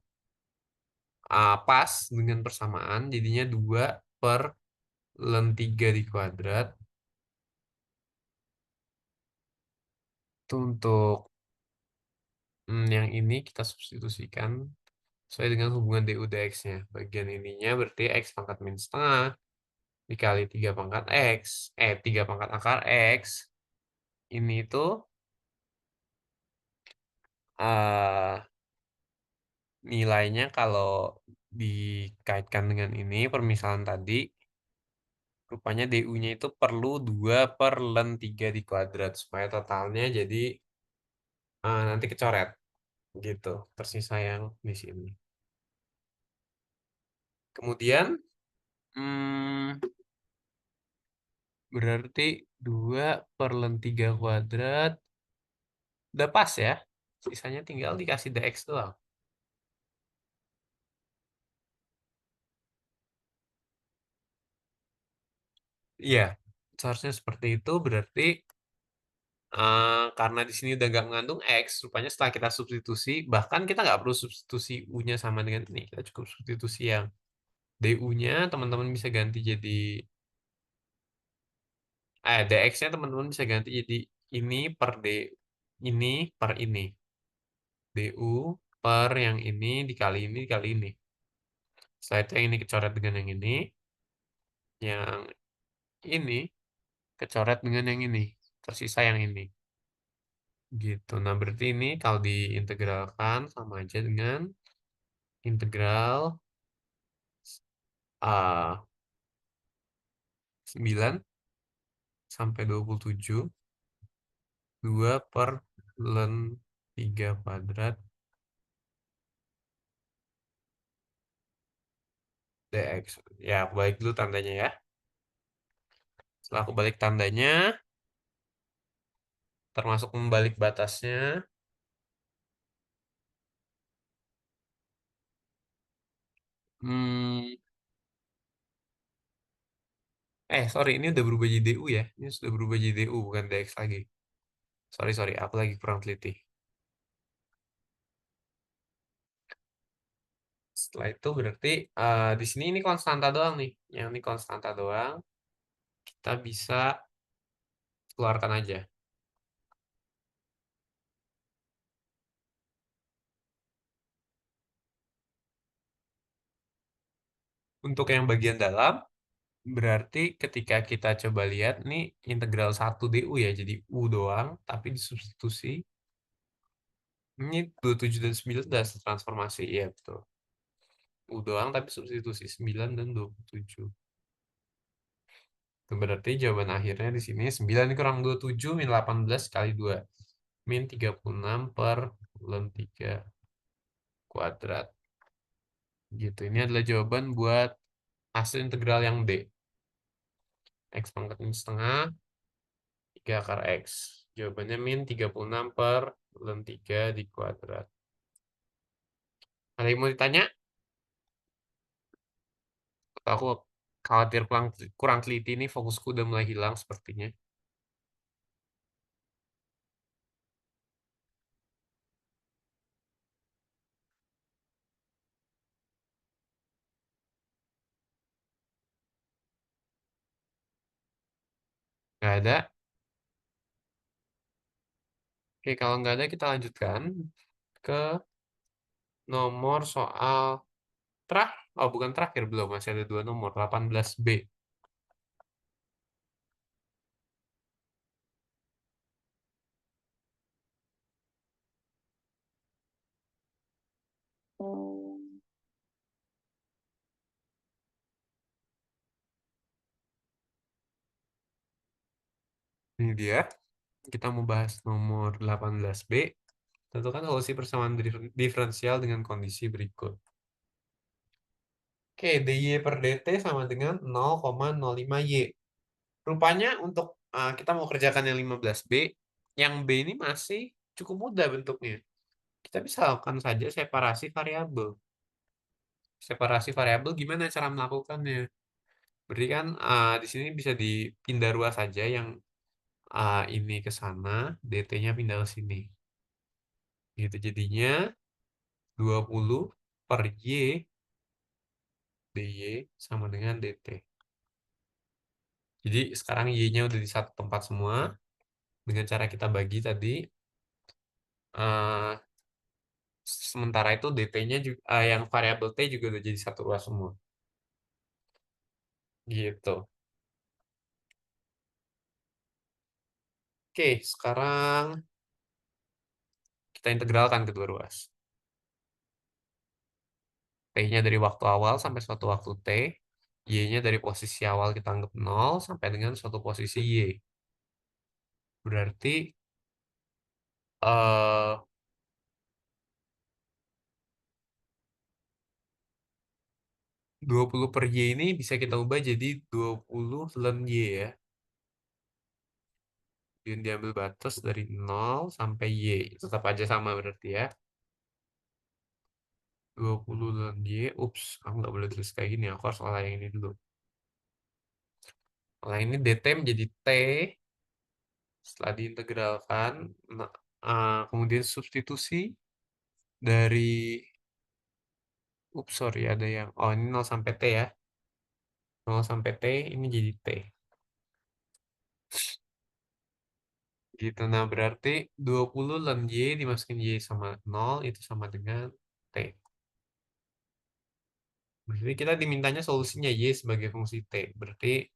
pas dengan persamaan. Jadinya 2 per ln 3 di kuadrat. Itu untuk yang ini kita substitusikan sesuai dengan hubungan du dx-nya. Bagian ininya berarti x pangkat min setengah dikali 3 pangkat x. 3 pangkat akar x. Ini itu nilainya kalau dikaitkan dengan ini, permisalan tadi, rupanya du-nya itu perlu 2 per ln 3 di kuadrat. Supaya totalnya jadi nanti kecoret. Gitu, tersisa yang di sini. Kemudian, berarti 2 per ln 3 kuadrat. Udah pas ya. Sisanya tinggal dikasih dx doang. Iya, seharusnya seperti itu. Berarti karena di sini udah nggak mengandung x, rupanya setelah kita substitusi, bahkan kita nggak perlu substitusi u-nya sama dengan ini. Kita cukup substitusi yang du-nya, teman-teman bisa ganti jadi dx-nya teman-teman bisa ganti jadi ini per d ini per ini. du per yang ini dikali ini. Setelah itu yang ini kecoret dengan yang ini kecoret dengan yang ini, tersisa yang ini. Gitu. Nah, berarti ini kalau diintegralkan sama aja dengan integral 9 sampai 27 2 per ln 3 kuadrat dx. Ya, aku balik dulu tandanya ya. Setelah aku balik tandanya, termasuk membalik batasnya, hmm, sorry, ini udah berubah jadi du ya. Ini sudah berubah jadi du, bukan dx lagi. Sorry, aku lagi kurang teliti. Setelah itu berarti di sini ini konstanta doang nih. Yang ini konstanta doang. Kita bisa keluarkan aja. Untuk yang bagian dalam, berarti ketika kita coba lihat nih integral 1 du ya, jadi u doang, tapi disubstitusi. Ini 27 dan 9 udah transformasi, iya betul. U doang tapi substitusi 9 dan 27. Itu berarti jawaban akhirnya di sini 9 kurang 27 min 18 kali 2. Min 36 per ln 3 kuadrat. Gitu, ini adalah jawaban buat hasil integral yang D. X pangkat min setengah 3 akar X. Jawabannya min 36 per ln 3 di kuadrat. Ada yang mau ditanya? Atau aku khawatir kurang teliti nih, fokusku udah mulai hilang sepertinya. Nggak ada. Oke, kalau nggak ada kita lanjutkan ke nomor soal oh bukan terakhir, belum, masih ada dua nomor, 18B. Ini dia, kita mau bahas nomor 18B. Tentukan solusi persamaan diferensial dengan kondisi berikut. Oke, dy per dt sama dengan 0,05y. Rupanya untuk kita mau kerjakan yang 15B, yang B ini masih cukup mudah bentuknya. Kita bisa lakukan saja separasi variabel. Separasi variabel gimana cara melakukannya? Berarti kan di sini bisa dipindah ruas saja, yang ini ke sana, dt-nya pindah ke sini. Gitu jadinya 20 per y dy sama dengan dt. Jadi sekarang y-nya udah di satu tempat semua. Dengan cara kita bagi tadi, eh, sementara itu dt-nya juga, yang variabel t juga udah jadi satu ruas semua. Gitu. Oke, sekarang kita integralkan kedua ruas. T-nya dari waktu awal sampai suatu waktu T. Y-nya dari posisi awal kita anggap 0 sampai dengan suatu posisi Y. Berarti eh 20 per Y ini bisa kita ubah jadi 20 ln Y ya. Kemudian diambil batas dari 0 sampai Y. Tetap aja sama berarti ya. 20 dan Y. Ups, aku nggak boleh tulis kayak gini. Aku harus olah yang ini dulu. Olah ini DT menjadi T. Setelah diintegralkan, nah, kemudian substitusi dari, ups sorry ada yang, oh ini 0 sampai T ya. 0 sampai T, ini jadi T. Gitu, nah berarti 20 ln Y dimasukin Y sama 0, itu sama dengan T. Berarti kita dimintanya solusinya Y sebagai fungsi T. Berarti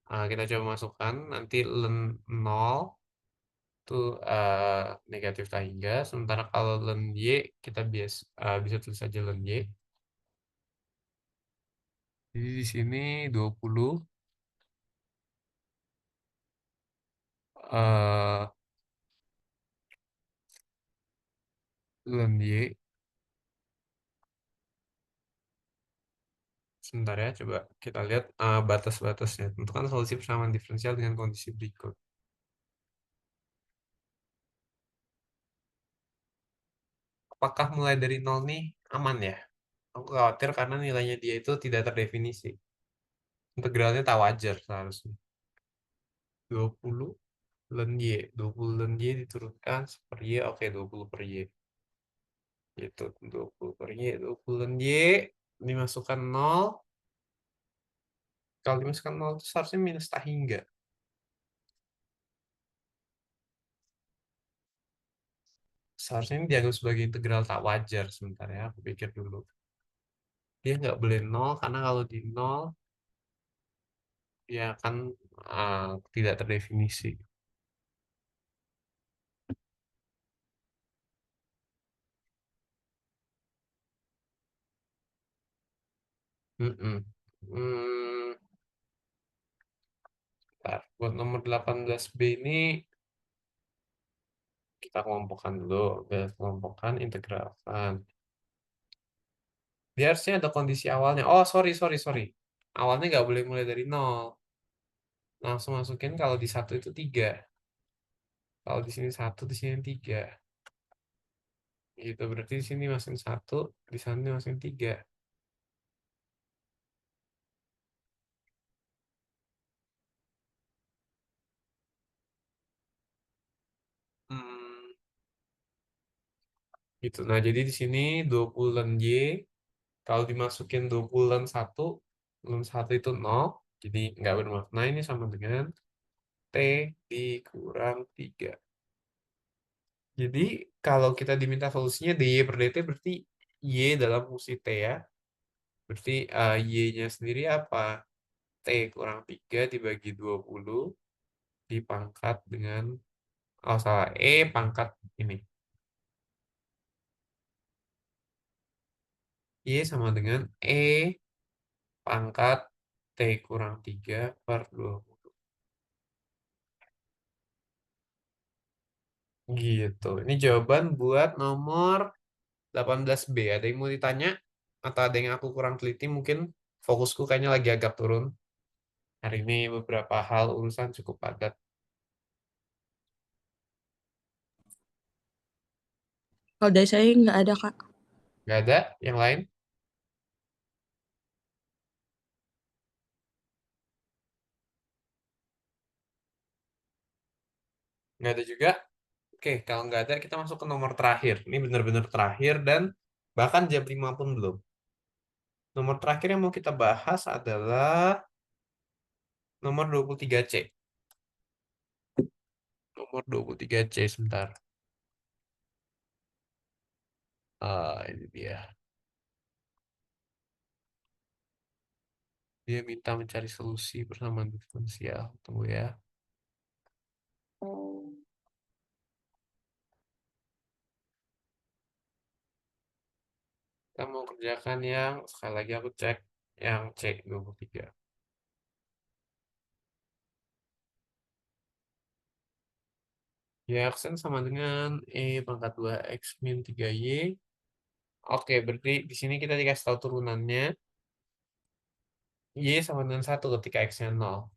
kita coba masukkan, nanti ln 0 itu negatif tak hingga. Sementara kalau ln Y, kita bisa tulis saja ln Y. Jadi di sini 20 eh ln Y. Sebentar ya, coba kita lihat batas-batasnya. Tentukan solusi persamaan diferensial dengan kondisi berikut. Apakah mulai dari nol nih aman ya? Aku khawatir karena nilainya dia itu tidak terdefinisi. Integralnya tak wajar seharusnya. 20 ln Y. 20 ln Y diturunkan per Y. Oke, 20 per Y. Itu 20 per Y. 20 ln Y dimasukkan 0. Kalau dimasukkan 0 itu seharusnya minus tak hingga. Seharusnya ini dianggap sebagai integral tak wajar. Sebentar ya, aku pikir dulu. Dia nggak boleh 0 karena kalau di 0 dia akan tidak terdefinisi. Mm-mm. Hmm, bentar. Buat nomor 18B ini kita kelompokkan dulu. Kita kelompokkan, integralkan. Dia harusnya ada kondisi awalnya. Oh, sorry, sorry, sorry. Awalnya nggak boleh mulai dari 0. Langsung masukin kalau di satu itu 3. Kalau di sini 1, di sini 3. Gitu, berarti di sini masukin 1, di sana masukin 3. Hmm, gitu. Nah, jadi di sini 20 ln Y. Kalau dimasukin 20 ln 1 itu 0. Jadi nggak bermakna, ini sama dengan T dikurang 3. Jadi kalau kita diminta solusinya dy per dt berarti y dalam fungsi t ya. Berarti y-nya sendiri apa? T kurang 3 dibagi 20 dipangkat dengan, oh salah, pangkat ini. Y sama dengan pangkat T kurang 3 per 20. Gitu. Ini jawaban buat nomor 18B. Ada yang mau ditanya? Atau ada yang aku kurang teliti mungkin? Fokusku kayaknya lagi agak turun. Hari ini beberapa hal urusan cukup padat. Kalau dari saya nggak ada, Kak. Nggak ada yang lain? Nggak ada juga? Oke, kalau nggak ada kita masuk ke nomor terakhir. Ini benar-benar terakhir dan bahkan jam 5 pun belum. Nomor terakhir yang mau kita bahas adalah nomor 23C. Nomor 23C sebentar. Ini dia. Dia minta mencari solusi persamaan diferensial. Tunggu ya. Kita mau kerjakan yang, sekali lagi aku cek, yang C23. Ya, aksen sama dengan pangkat 2X min 3Y. Oke, berarti di sini kita dikasih tahu turunannya. Y sama dengan 1 ketika X-nya 0.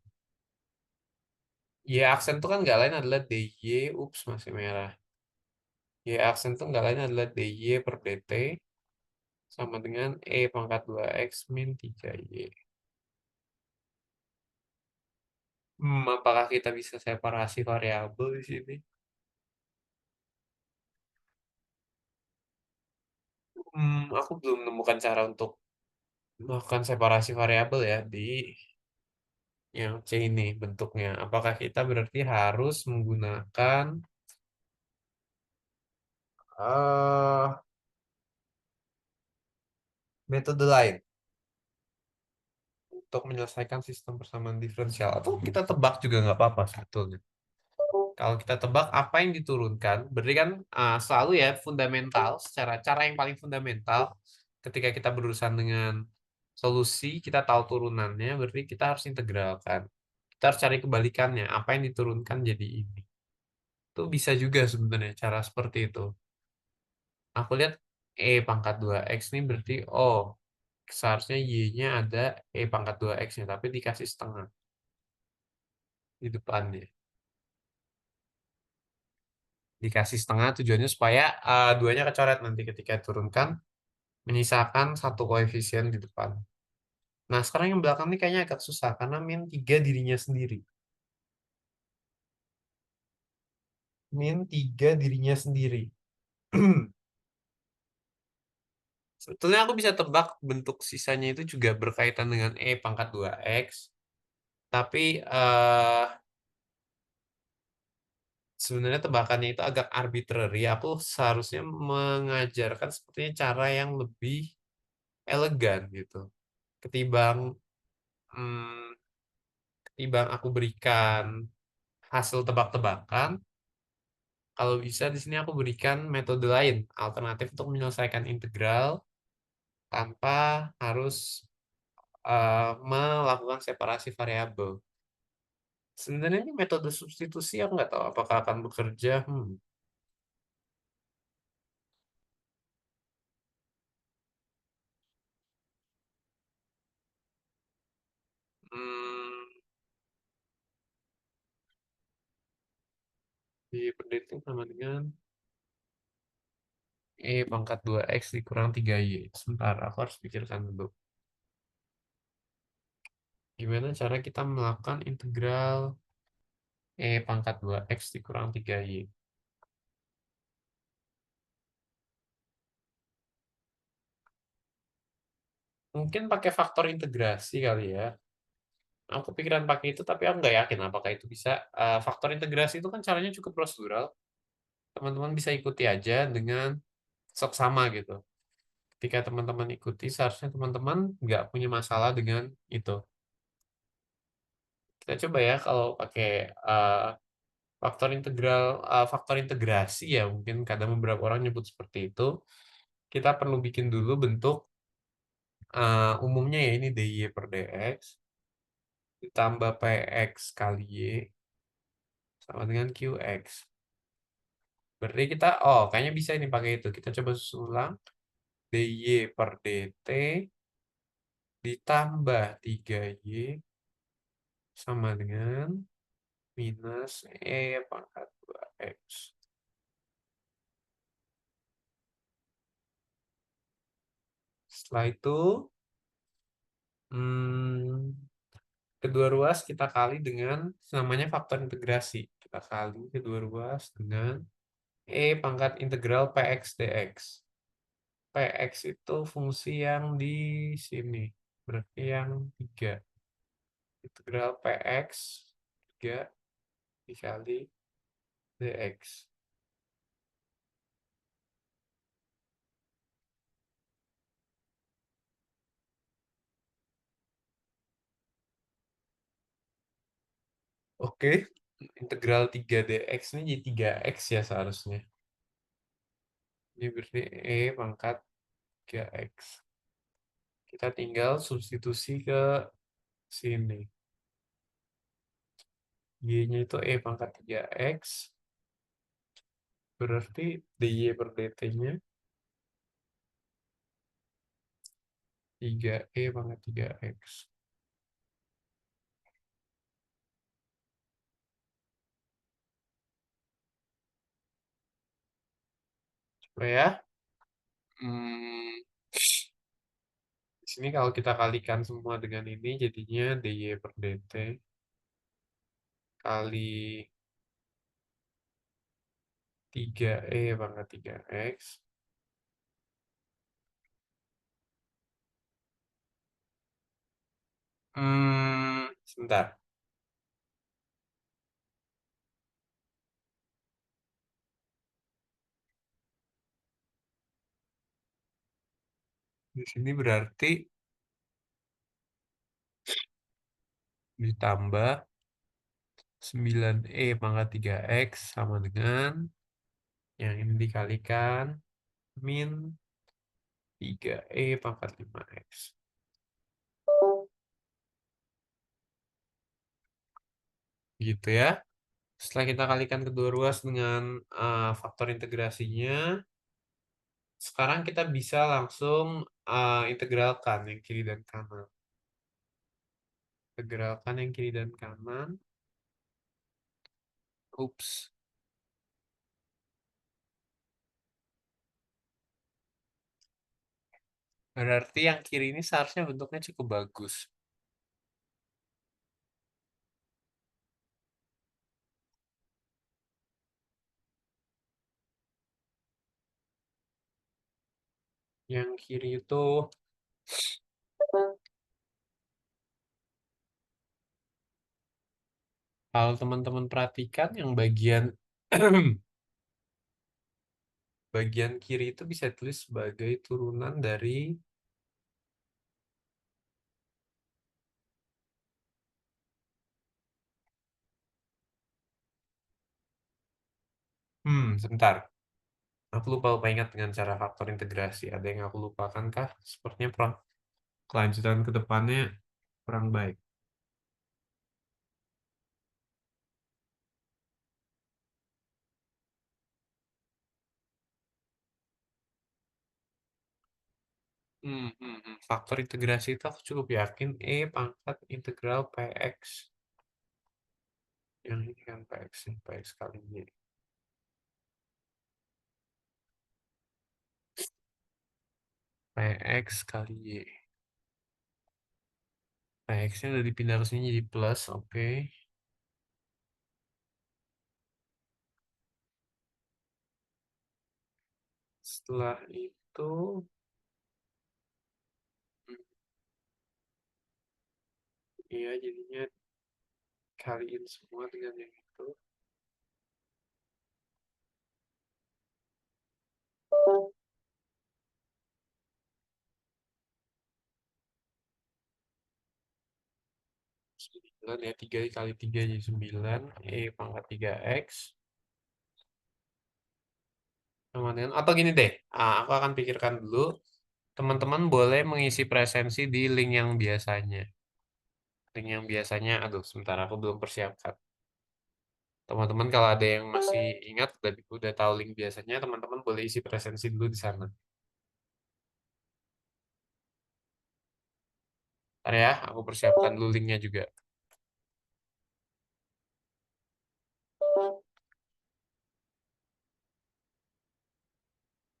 Y aksen itu kan nggak lain adalah DY, ups masih merah. Y aksen itu nggak lain adalah DY per DT sama dengan E pangkat 2X min 3Y. Apakah kita bisa separasi variabel di sini? Aku belum menemukan cara untuk melakukan separasi variabel ya di yang C ini bentuknya. Apakah kita berarti harus menggunakan eh metode lain untuk menyelesaikan sistem persamaan diferensial? Atau kita tebak juga nggak apa-apa sebetulnya. Kalau kita tebak apa yang diturunkan, berarti kan selalu ya fundamental, secara cara yang paling fundamental, ketika kita berurusan dengan solusi, kita tahu turunannya, berarti kita harus integralkan. Kita harus cari kebalikannya, apa yang diturunkan jadi ini. Itu bisa juga sebenarnya cara seperti itu. Aku lihat E pangkat 2X ini berarti, oh, seharusnya Y-nya ada E pangkat 2X-nya, tapi dikasih setengah di depannya. Dikasih setengah tujuannya supaya duanya kecoret nanti ketika turunkan, menyisakan satu koefisien di depan. Nah, sekarang yang belakang ini kayaknya agak susah, karena min 3 dirinya sendiri. Min 3 dirinya sendiri. Sebetulnya aku bisa tebak bentuk sisanya itu juga berkaitan dengan E pangkat 2X. Tapi sebenarnya tebakannya itu agak arbitrary. Aku seharusnya mengajarkan sepertinya cara yang lebih elegan gitu. Ketimbang hmm, ketimbang aku berikan hasil tebak-tebakan, kalau bisa di sini aku berikan metode lain, alternatif untuk menyelesaikan integral tanpa harus melakukan separasi variabel. Sebenarnya ini metode substitusi aku nggak tahu apakah akan bekerja. Hmm, di pendidik sama dengan E pangkat 2X dikurang 3Y. Sebentar, aku harus pikirkan dulu. Gimana cara kita melakukan integral E pangkat 2X dikurang 3Y? Mungkin pakai faktor integrasi kali ya. Aku pikiran pakai itu, tapi aku nggak yakin apakah itu bisa. Faktor integrasi itu kan caranya cukup prosedural. Teman-teman bisa ikuti aja dengan seksama gitu. Ketika teman-teman ikuti, seharusnya teman-teman nggak punya masalah dengan itu. Kita coba ya kalau pakai uh, faktor integrasi ya, mungkin kadang beberapa orang nyebut seperti itu. Kita perlu bikin dulu bentuk umumnya ya, ini dy per dx ditambah px kali y sama dengan qx. Berarti kita, oh kayaknya bisa ini pakai itu. Kita coba susun ulang. dy per dt ditambah 3y sama dengan minus e pangkat 2x. Setelah itu, hmm, kedua ruas kita kali dengan namanya faktor integrasi. Kita kali kedua ruas dengan e pangkat integral px dx. Px itu fungsi yang di sini. Berarti yang 3. Integral px 3 dikali dx. Oke, integral 3 dx ini jadi 3x ya seharusnya. Ini berarti e pangkat 3x. Kita tinggal substitusi ke sini. Y-nya itu E pangkat 3X. Berarti dy per dt-nya 3E pangkat 3X. Oh ya. Hmm, di sini kalau kita kalikan semua dengan ini jadinya DY per DT kali 3E pangkat 3X. Sebentar. Di sini berarti ditambah 9E pangkat 3X sama dengan yang ini dikalikan min 3E pangkat 5X. Gitu ya. Setelah kita kalikan kedua ruas dengan faktor integrasinya, sekarang kita bisa langsung integralkan yang kiri dan kanan. Integralkan yang kiri dan kanan. Ups. Berarti yang kiri ini seharusnya bentuknya cukup bagus. Yang kiri itu kalau teman-teman perhatikan yang bagian bagian kiri itu bisa tulis sebagai turunan dari sebentar. Aku lupa ingat dengan cara faktor integrasi. Ada yang aku lupakan kah? Sepertinya kelanjutan ke depannya kurang baik. Faktor integrasi itu aku cukup yakin E pangkat integral PX. Yang ini kan PX, PX kali Y. PX kali Y. PX-nya udah dipindah ke sini jadi plus, oke. Setelah itu, ya jadinya kaliin semua dengan yang itu. Sembilan ya, 3 kali 3 jadi 9. E pangkat 3X. Sama dengan, atau gini deh, aku akan pikirkan dulu. Teman-teman boleh mengisi presensi di link yang biasanya. Link yang biasanya, aduh sebentar aku belum persiapkan. Teman-teman kalau ada yang masih ingat dan udah tahu link biasanya, teman-teman boleh isi presensi dulu di sana. Ntar ya, aku persiapkan dulu linknya juga.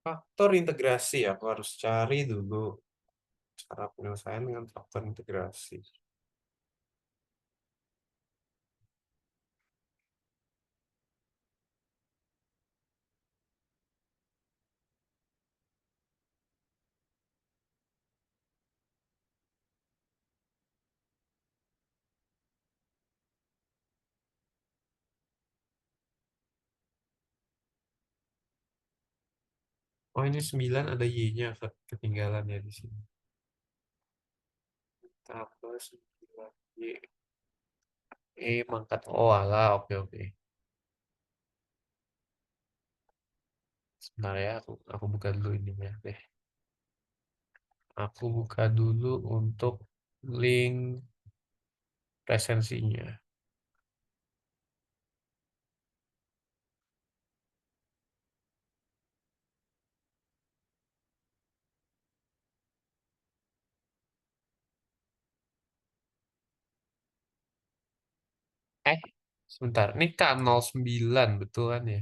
Faktor integrasi, aku harus cari dulu cara penyelesaian dengan faktor integrasi. Oh ini 9 ada Y-nya ketinggalan ya di sini. Tambah 9 Y. Mangkat O alah, oke oke. Sebentar ya, aku buka dulu ininya deh. Aku buka dulu untuk link presensinya. Eh, sebentar. Ini K09 betul kan ya?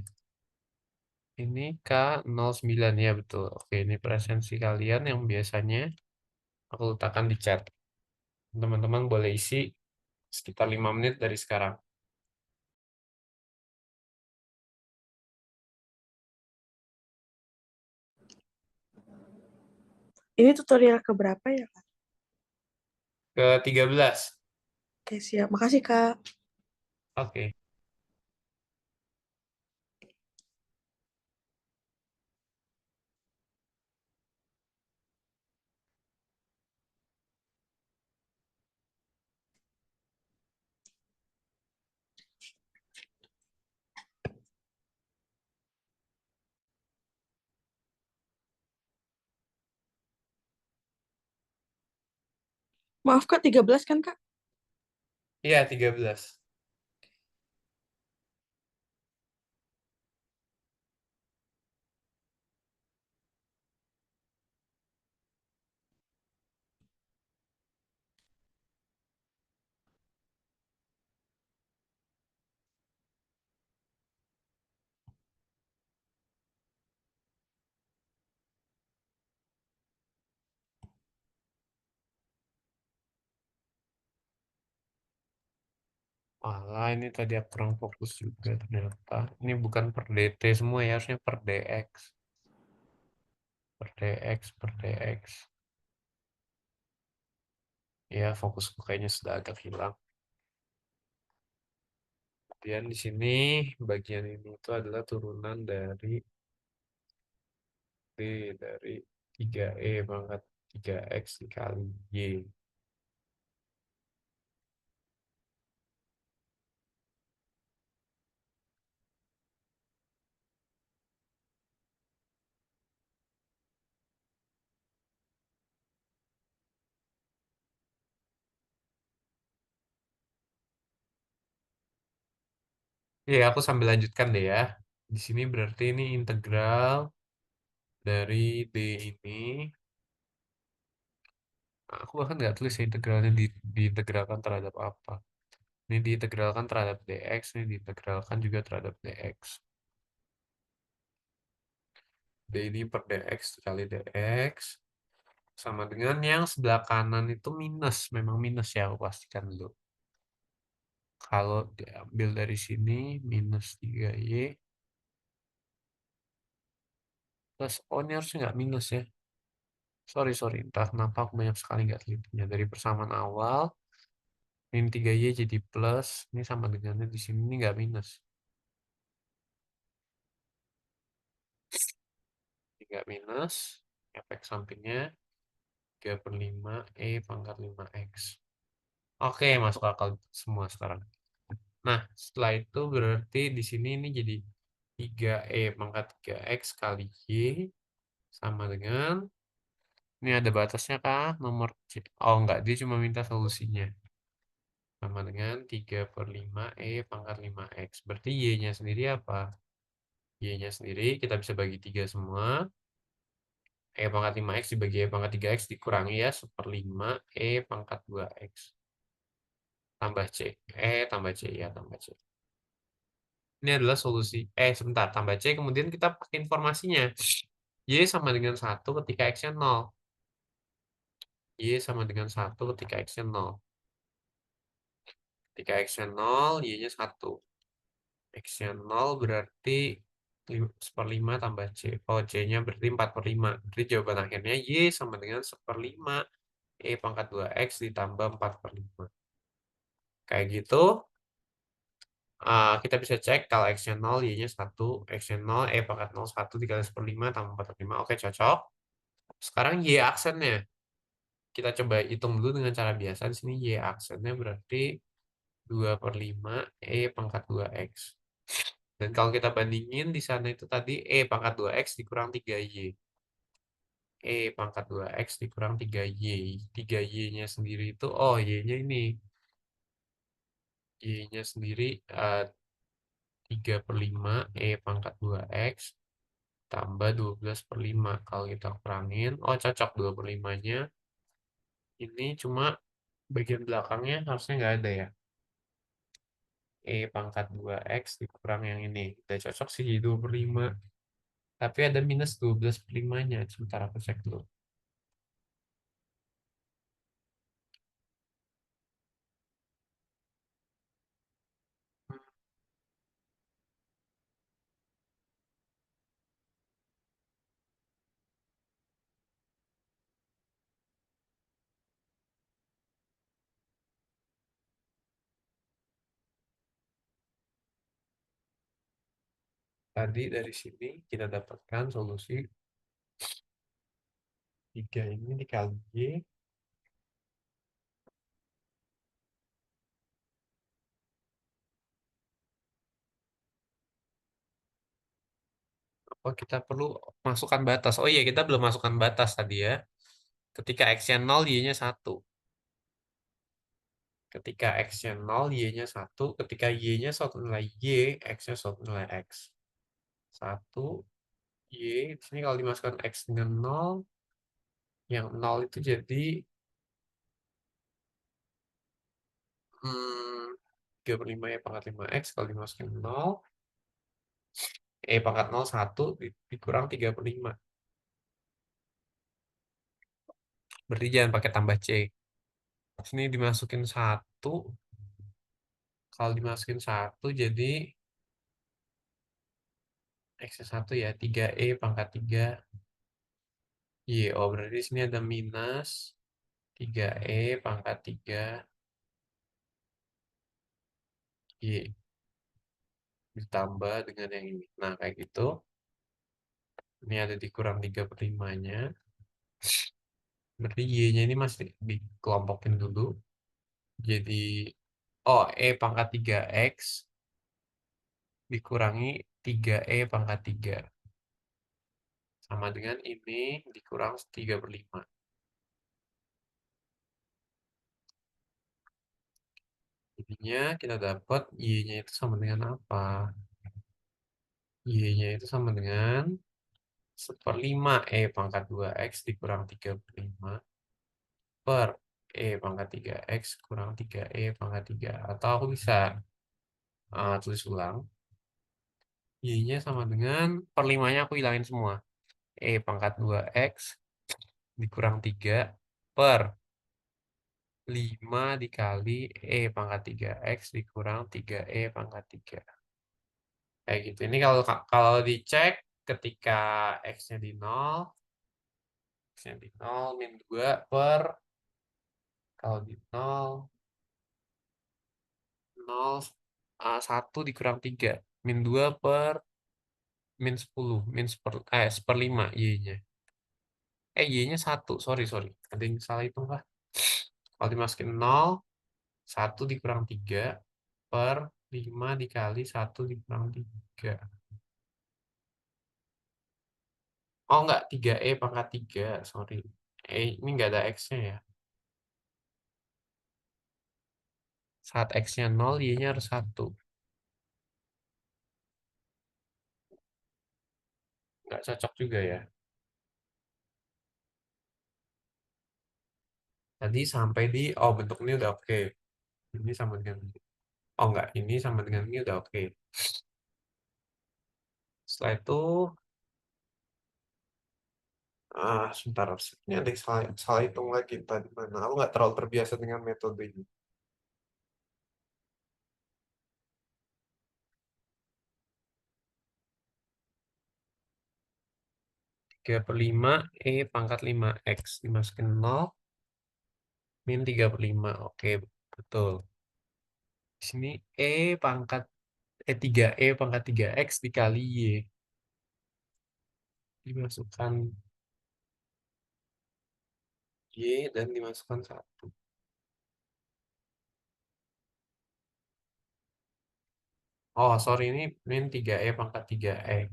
Ini K09 ya betul. Oke, ini presensi kalian yang biasanya aku letakkan di chat. Teman-teman boleh isi sekitar 5 menit dari sekarang. Ini tutorial keberapa ya, Kak? Ke-13. Oke, siap. Makasih, Kak. Oke. Maaf, Kak, 13 kan, Kak? Iya, 13. Malah ini tadi aku kurang fokus juga ternyata. Ini bukan per DT semua ya, harusnya per DX. Per DX, per DX. Ya, fokusku kayaknya sudah agak hilang. Kemudian di sini bagian ini itu adalah turunan dari D dari 3E pangkat 3X dikali Y. Ya, aku sambil lanjutkan deh ya. Di sini berarti ini integral dari D ini. Nah, aku bahkan nggak tulis ya integralnya diintegralkan terhadap apa. Ini diintegralkan terhadap dx, ini diintegralkan juga terhadap dx. D ini per dx kali dx sama dengan yang sebelah kanan itu minus. Memang minus ya, aku pastikan dulu. Kalau diambil dari sini minus 3y plus, oh ini harusnya nggak minus ya. Sorry, entah kenapa aku banyak sekali nggak telitinya. Dari persamaan awal, min 3y jadi plus, ini sama dengannya di sini ini nggak minus. Nggak minus, efek sampingnya 3/5 E pangkat 5X. Oke, masuk akal semua sekarang. Nah, setelah itu berarti di sini ini jadi 3E pangkat 3X kali Y sama dengan, ini ada batasnya kah? Nomor C. Oh, enggak, dia cuma minta solusinya. Sama dengan 3/5 E pangkat 5X. Berarti Y-nya sendiri apa? Y-nya sendiri kita bisa bagi 3 semua. E pangkat 5X dibagi E pangkat 3X dikurangi ya 1/5 E pangkat 2X. Tambah C. Tambah C ya, tambah C. Ini adalah solusi. Sebentar, tambah C. Kemudian kita pakai informasinya. Y sama dengan 1 ketika X-nya 0. Y sama dengan 1 ketika X-nya 0. Ketika X-nya 0, Y-nya 1. X-nya 0 berarti 1/5 tambah C. Oh, C-nya berarti 4/5. Berarti jawaban akhirnya Y sama dengan 1/5 E pangkat 2X ditambah 4/5. Kayak gitu. Kita bisa cek kalau X-nya 0, Y-nya 1. X-nya 0, E pangkat 0, 1 dikali 1/5 tambah 4/5. Oke, cocok. Sekarang Y aksennya. Kita coba hitung dulu dengan cara biasa. Di sini Y aksennya berarti 2/5 E pangkat 2X. Dan kalau kita bandingin di sana itu tadi E pangkat 2X dikurang 3Y. E pangkat 2X dikurang 3Y. 3Y-nya sendiri itu, oh Y-nya ini. Y-nya sendiri 3/5 E pangkat 2X tambah 12/5. Kalau kita kurangin, oh cocok 2/5-nya. Ini cuma bagian belakangnya harusnya nggak ada ya. E pangkat 2X dikurang yang ini. Udah cocok sih 2/5. Tapi ada minus 12/5-nya. Sebentar aku cek dulu. Tadi dari sini kita dapatkan solusi 3 ini dikali Y. Oh, kita perlu masukkan batas. Oh iya, kita belum masukkan batas tadi ya. Ketika X-nya 0, Y-nya 1. Ketika X-nya 0, Y-nya 1. Ketika Y-nya suatu nilai Y, X-nya suatu nilai X. 1, Y. Di sini kalau dimasukkan X dengan 0, yang 0 itu jadi 3/5 Y pangkat 5X. Kalau dimasukin 0, pangkat 0, 1 dikurang 3/5. Berarti jangan pakai tambah C. Sini dimasukin 1. Kalau dimasukin 1 jadi X-nya 1 ya, 3E pangkat 3 Y. Oh, berarti di sini ada minus 3E pangkat 3 Y ditambah dengan yang ini. Nah, kayak gitu. Ini ada dikurang 3/5-nya. Berarti Y-nya ini masih dikelompokin dulu. Jadi, E pangkat 3X dikurangi 3E pangkat 3. Sama dengan ini dikurang 3/5. Jadinya kita dapat Y-nya itu sama dengan apa? Y-nya itu sama dengan 1/5 pangkat 2X dikurang 3/5 per pangkat 3X kurang 3 pangkat 3. Atau aku bisa tulis ulang. Y-nya sama dengan per 5-nya aku hilangin semua. Pangkat 2X dikurang 3 per 5 dikali pangkat 3X dikurang 3 pangkat 3. Kayak gitu. Ini kalau dicek ketika X-nya di 0, X-nya di 0, min 2 per, kalau di 0, 0, 1 dikurang 3. Min 2 per min 10. Seperlima Y-nya. Y-nya 1. Sorry, sorry. Ada yang salah itu kah? Kalau dimasukin 0, 1 dikurang 3 per 5 dikali 1 dikurang 3. Oh, enggak. 3E pangkat 3. Sorry. Ini enggak ada X-nya ya. Saat X-nya 0, Y-nya harus 1. Nggak cocok juga ya. Tadi sampai di, bentuk ini udah oke. Ini sama dengan, enggak, ini sama dengan ini udah oke. Setelah itu, sebentar, ini ada yang salah hitung lagi tadi mana. Aku nggak terlalu terbiasa dengan metode ini. 3/5 pangkat 5X dimasukin 0, min 3/5. Oke, betul. Di sini pangkat 3E pangkat 3X dikali Y. Dimasukkan Y dan dimasukkan 1. Oh, sorry, ini min 3E pangkat 3X.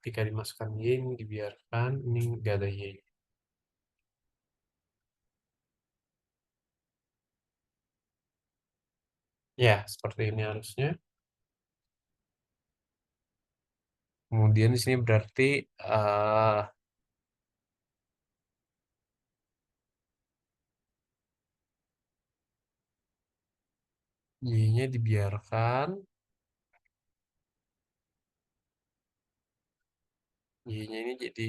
Ketika dimasukkan Y, ini dibiarkan, ini nggak ada Y. Ya, seperti ini harusnya. Kemudian di sini berarti eh Y-nya dibiarkan. Y-nya ini jadi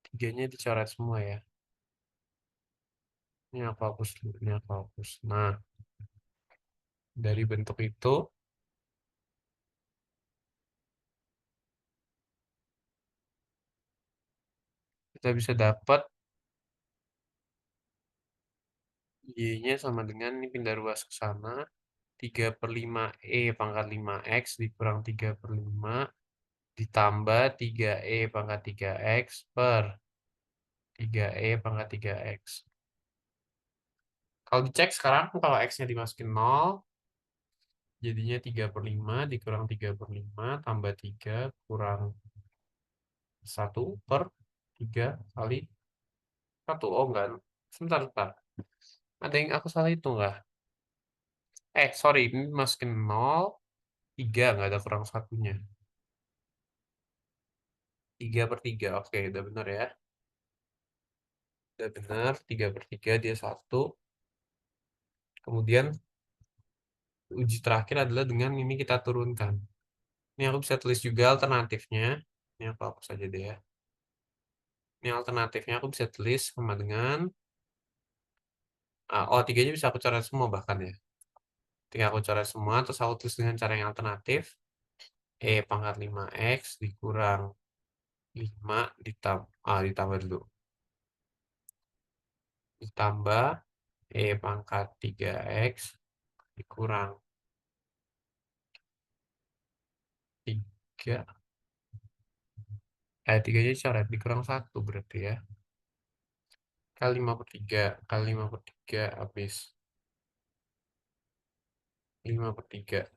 3-nya dicoret semua ya. Ini aku hapus dulu, ini aku hapus. Nah, dari bentuk itu, kita bisa dapat Y-nya sama dengan, ini pindah ruas ke sana, 3/5 E pangkat 5X dikurang 3/5 ditambah 3E pangkat 3X per 3E pangkat 3X. Kalau dicek sekarang, kalau X-nya dimasukin 0, jadinya 3/5 dikurang 3/5 tambah 3 kurang 1 per 3 kali 1. Oh enggak, sebentar. Ada yang aku salah itu enggak? Sorry, ini masukin 0, 3, nggak ada kurang satunya. 3/3, oke, udah benar ya. Udah benar, 3/3 dia 1. Kemudian uji terakhir adalah dengan ini kita turunkan. Ini aku bisa tulis juga alternatifnya. Ini aku hapus saja deh ya. Ini alternatifnya aku bisa tulis sama dengan, 3-nya bisa aku coret semua bahkan ya. Tinggal aku coret semua, terus aku tulis dengan cara yang alternatif. E pangkat 5X dikurang 5 ditambah dulu. Ditambah E pangkat 3X dikurang 3. 3-nya dicoret, dikurang 1 berarti ya. Kali 5/3, kali 5/3 habis 5/3.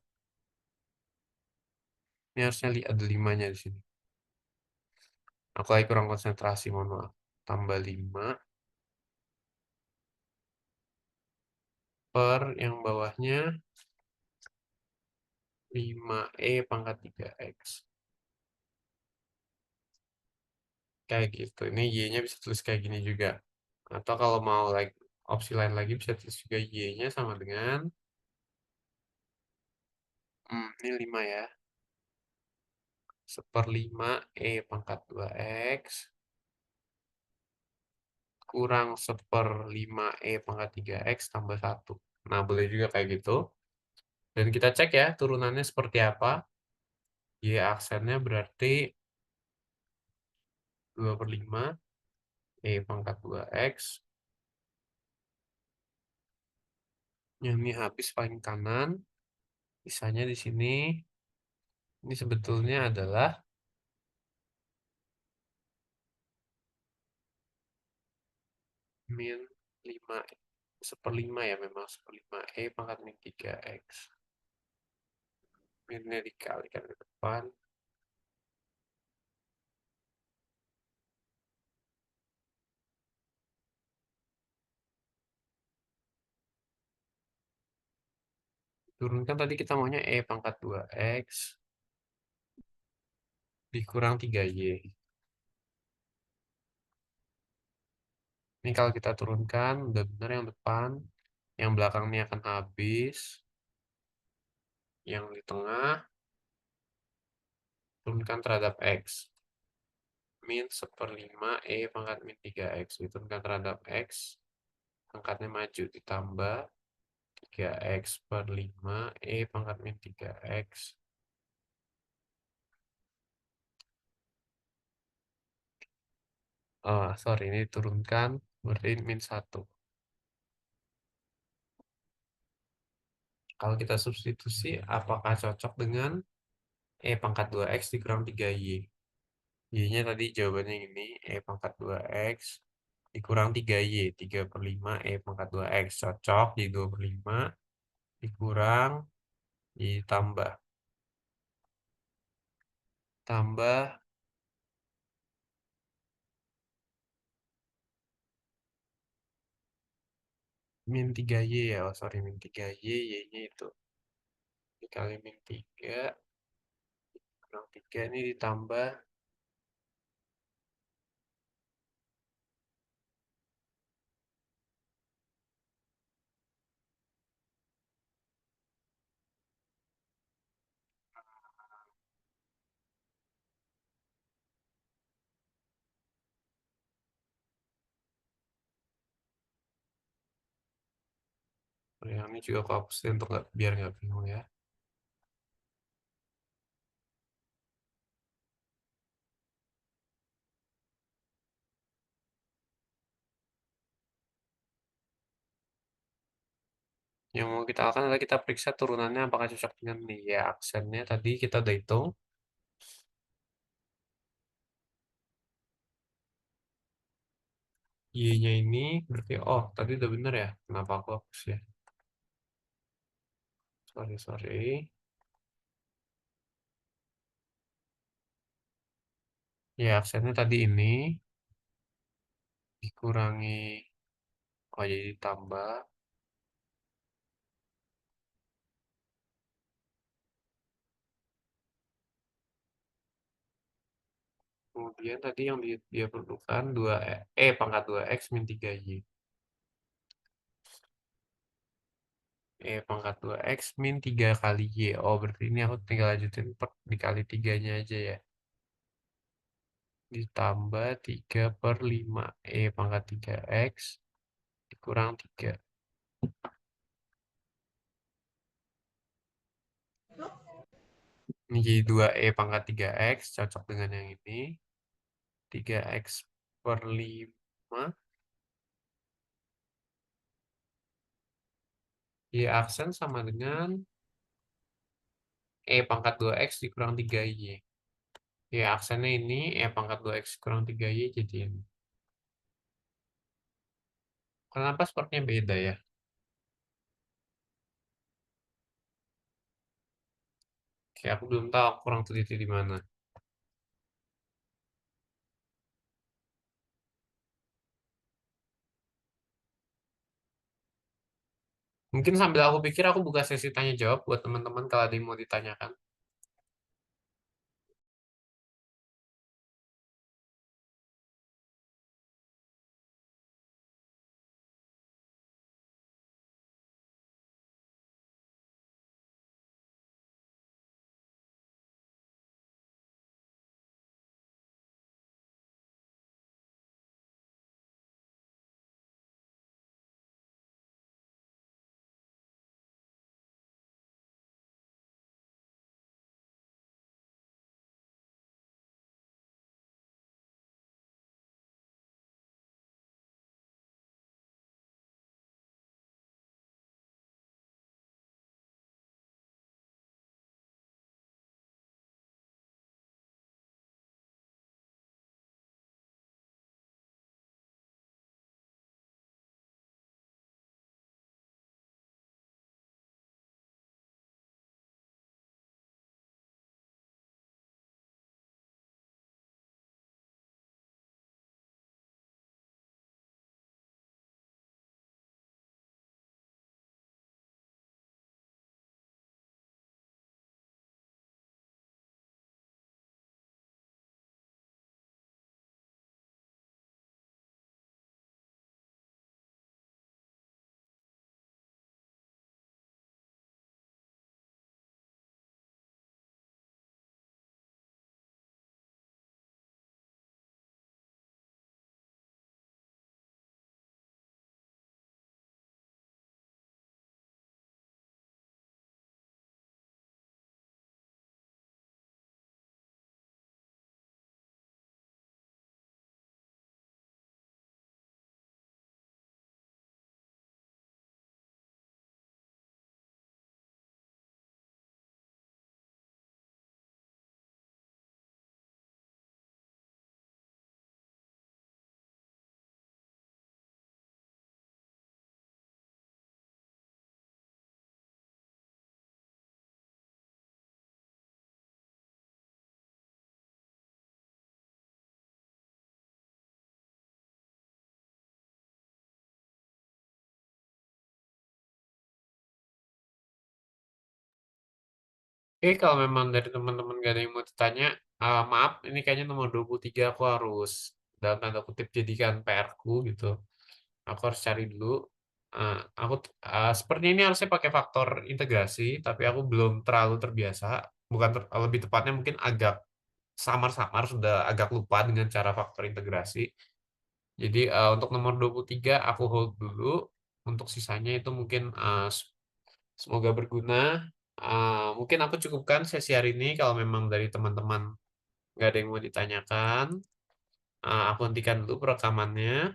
Ini harusnya ada 5-nya di sini. Aku lagi kurang konsentrasi, mohon maaf. Tambah 5 per yang bawahnya 5E pangkat 3X. Kayak gitu. Ini Y-nya bisa tulis kayak gini juga. Atau kalau mau opsi lain lagi bisa tulis juga Y-nya sama dengan, ini 5 ya. 1/5 E pangkat 2X kurang 1/5 E pangkat 3X tambah 1. Nah, boleh juga kayak gitu. Dan kita cek ya, turunannya seperti apa. Y aksennya berarti 2/5 E pangkat 2X. Yang ini habis paling kanan. Sisanya di sini. Ini sebetulnya adalah min 5, 1/5 ya memang 1/5 E pangkat min 3X. Minnya dikalikan ke depan. Turunkan tadi kita maunya E pangkat 2X dikurang 3Y. Ini kalau kita turunkan, udah benar yang depan. Yang belakang ini akan habis. Yang di tengah, turunkan terhadap X. Min 1/5 E pangkat min 3X. Diturunkan terhadap X. Angkatnya maju, ditambah 3X per 5 E pangkat min 3X. Oh, sorry, ini diturunkan, berarti min 1. Kalau kita substitusi, apakah cocok dengan E pangkat 2X dikurang 3Y? Y-nya tadi jawabannya ini, E pangkat 2X dikurang 3Y. 3/5 E pangkat 2X. Cocok, di 2/5 dikurang, ditambah. Tambah min 3Y ya, oh sorry, min 3Y, Y-nya itu. Dikali min 3, kurang 3, ini ditambah Yang ini juga aku hapus untuk biar nggak bingung ya. Yang mau kita lakukan adalah kita periksa turunannya apakah cocok dengan ini. Ya, aksennya tadi kita udah hitung. Y-nya ini berarti, oh tadi udah bener ya. Kenapa aku hapus ya? Sorry. Ya, aksennya tadi ini dikurangi, oh jadi ditambah. Kemudian tadi yang dia perlukan 2 pangkat 2x min 3y. Pangkat 2x min 3 kali y. Oh, berarti ini aku tinggal lanjutin dikali 3-nya aja ya. Ditambah 3/5. Pangkat 3x dikurang 3. Ini jadi 2 pangkat 3x cocok dengan yang ini. 3x/5. Y aksen sama dengan pangkat 2x dikurang 3y. Ya, aksennya ini pangkat 2x kurang 3y jadi ini. Kenapa sepertinya beda ya? Oke, aku belum tahu, aku kurang teliti di mana. Mungkin sambil aku pikir aku buka sesi tanya jawab buat teman-teman kalau ada yang mau ditanyakan. Oke, kalau memang dari teman-teman gak ada yang mau ditanya, maaf, ini kayaknya nomor 23 aku harus dalam tanda kutip jadikan PR-ku gitu. Aku harus cari dulu. Aku sepertinya ini harusnya pakai faktor integrasi, tapi aku belum terlalu terbiasa. Bukan lebih tepatnya mungkin agak samar-samar, sudah agak lupa dengan cara faktor integrasi. Jadi untuk nomor 23 aku hold dulu. Untuk sisanya itu mungkin semoga berguna. Mungkin aku cukupkan sesi hari ini. Kalau memang dari teman-teman nggak ada yang mau ditanyakan, aku hentikan dulu perekamannya.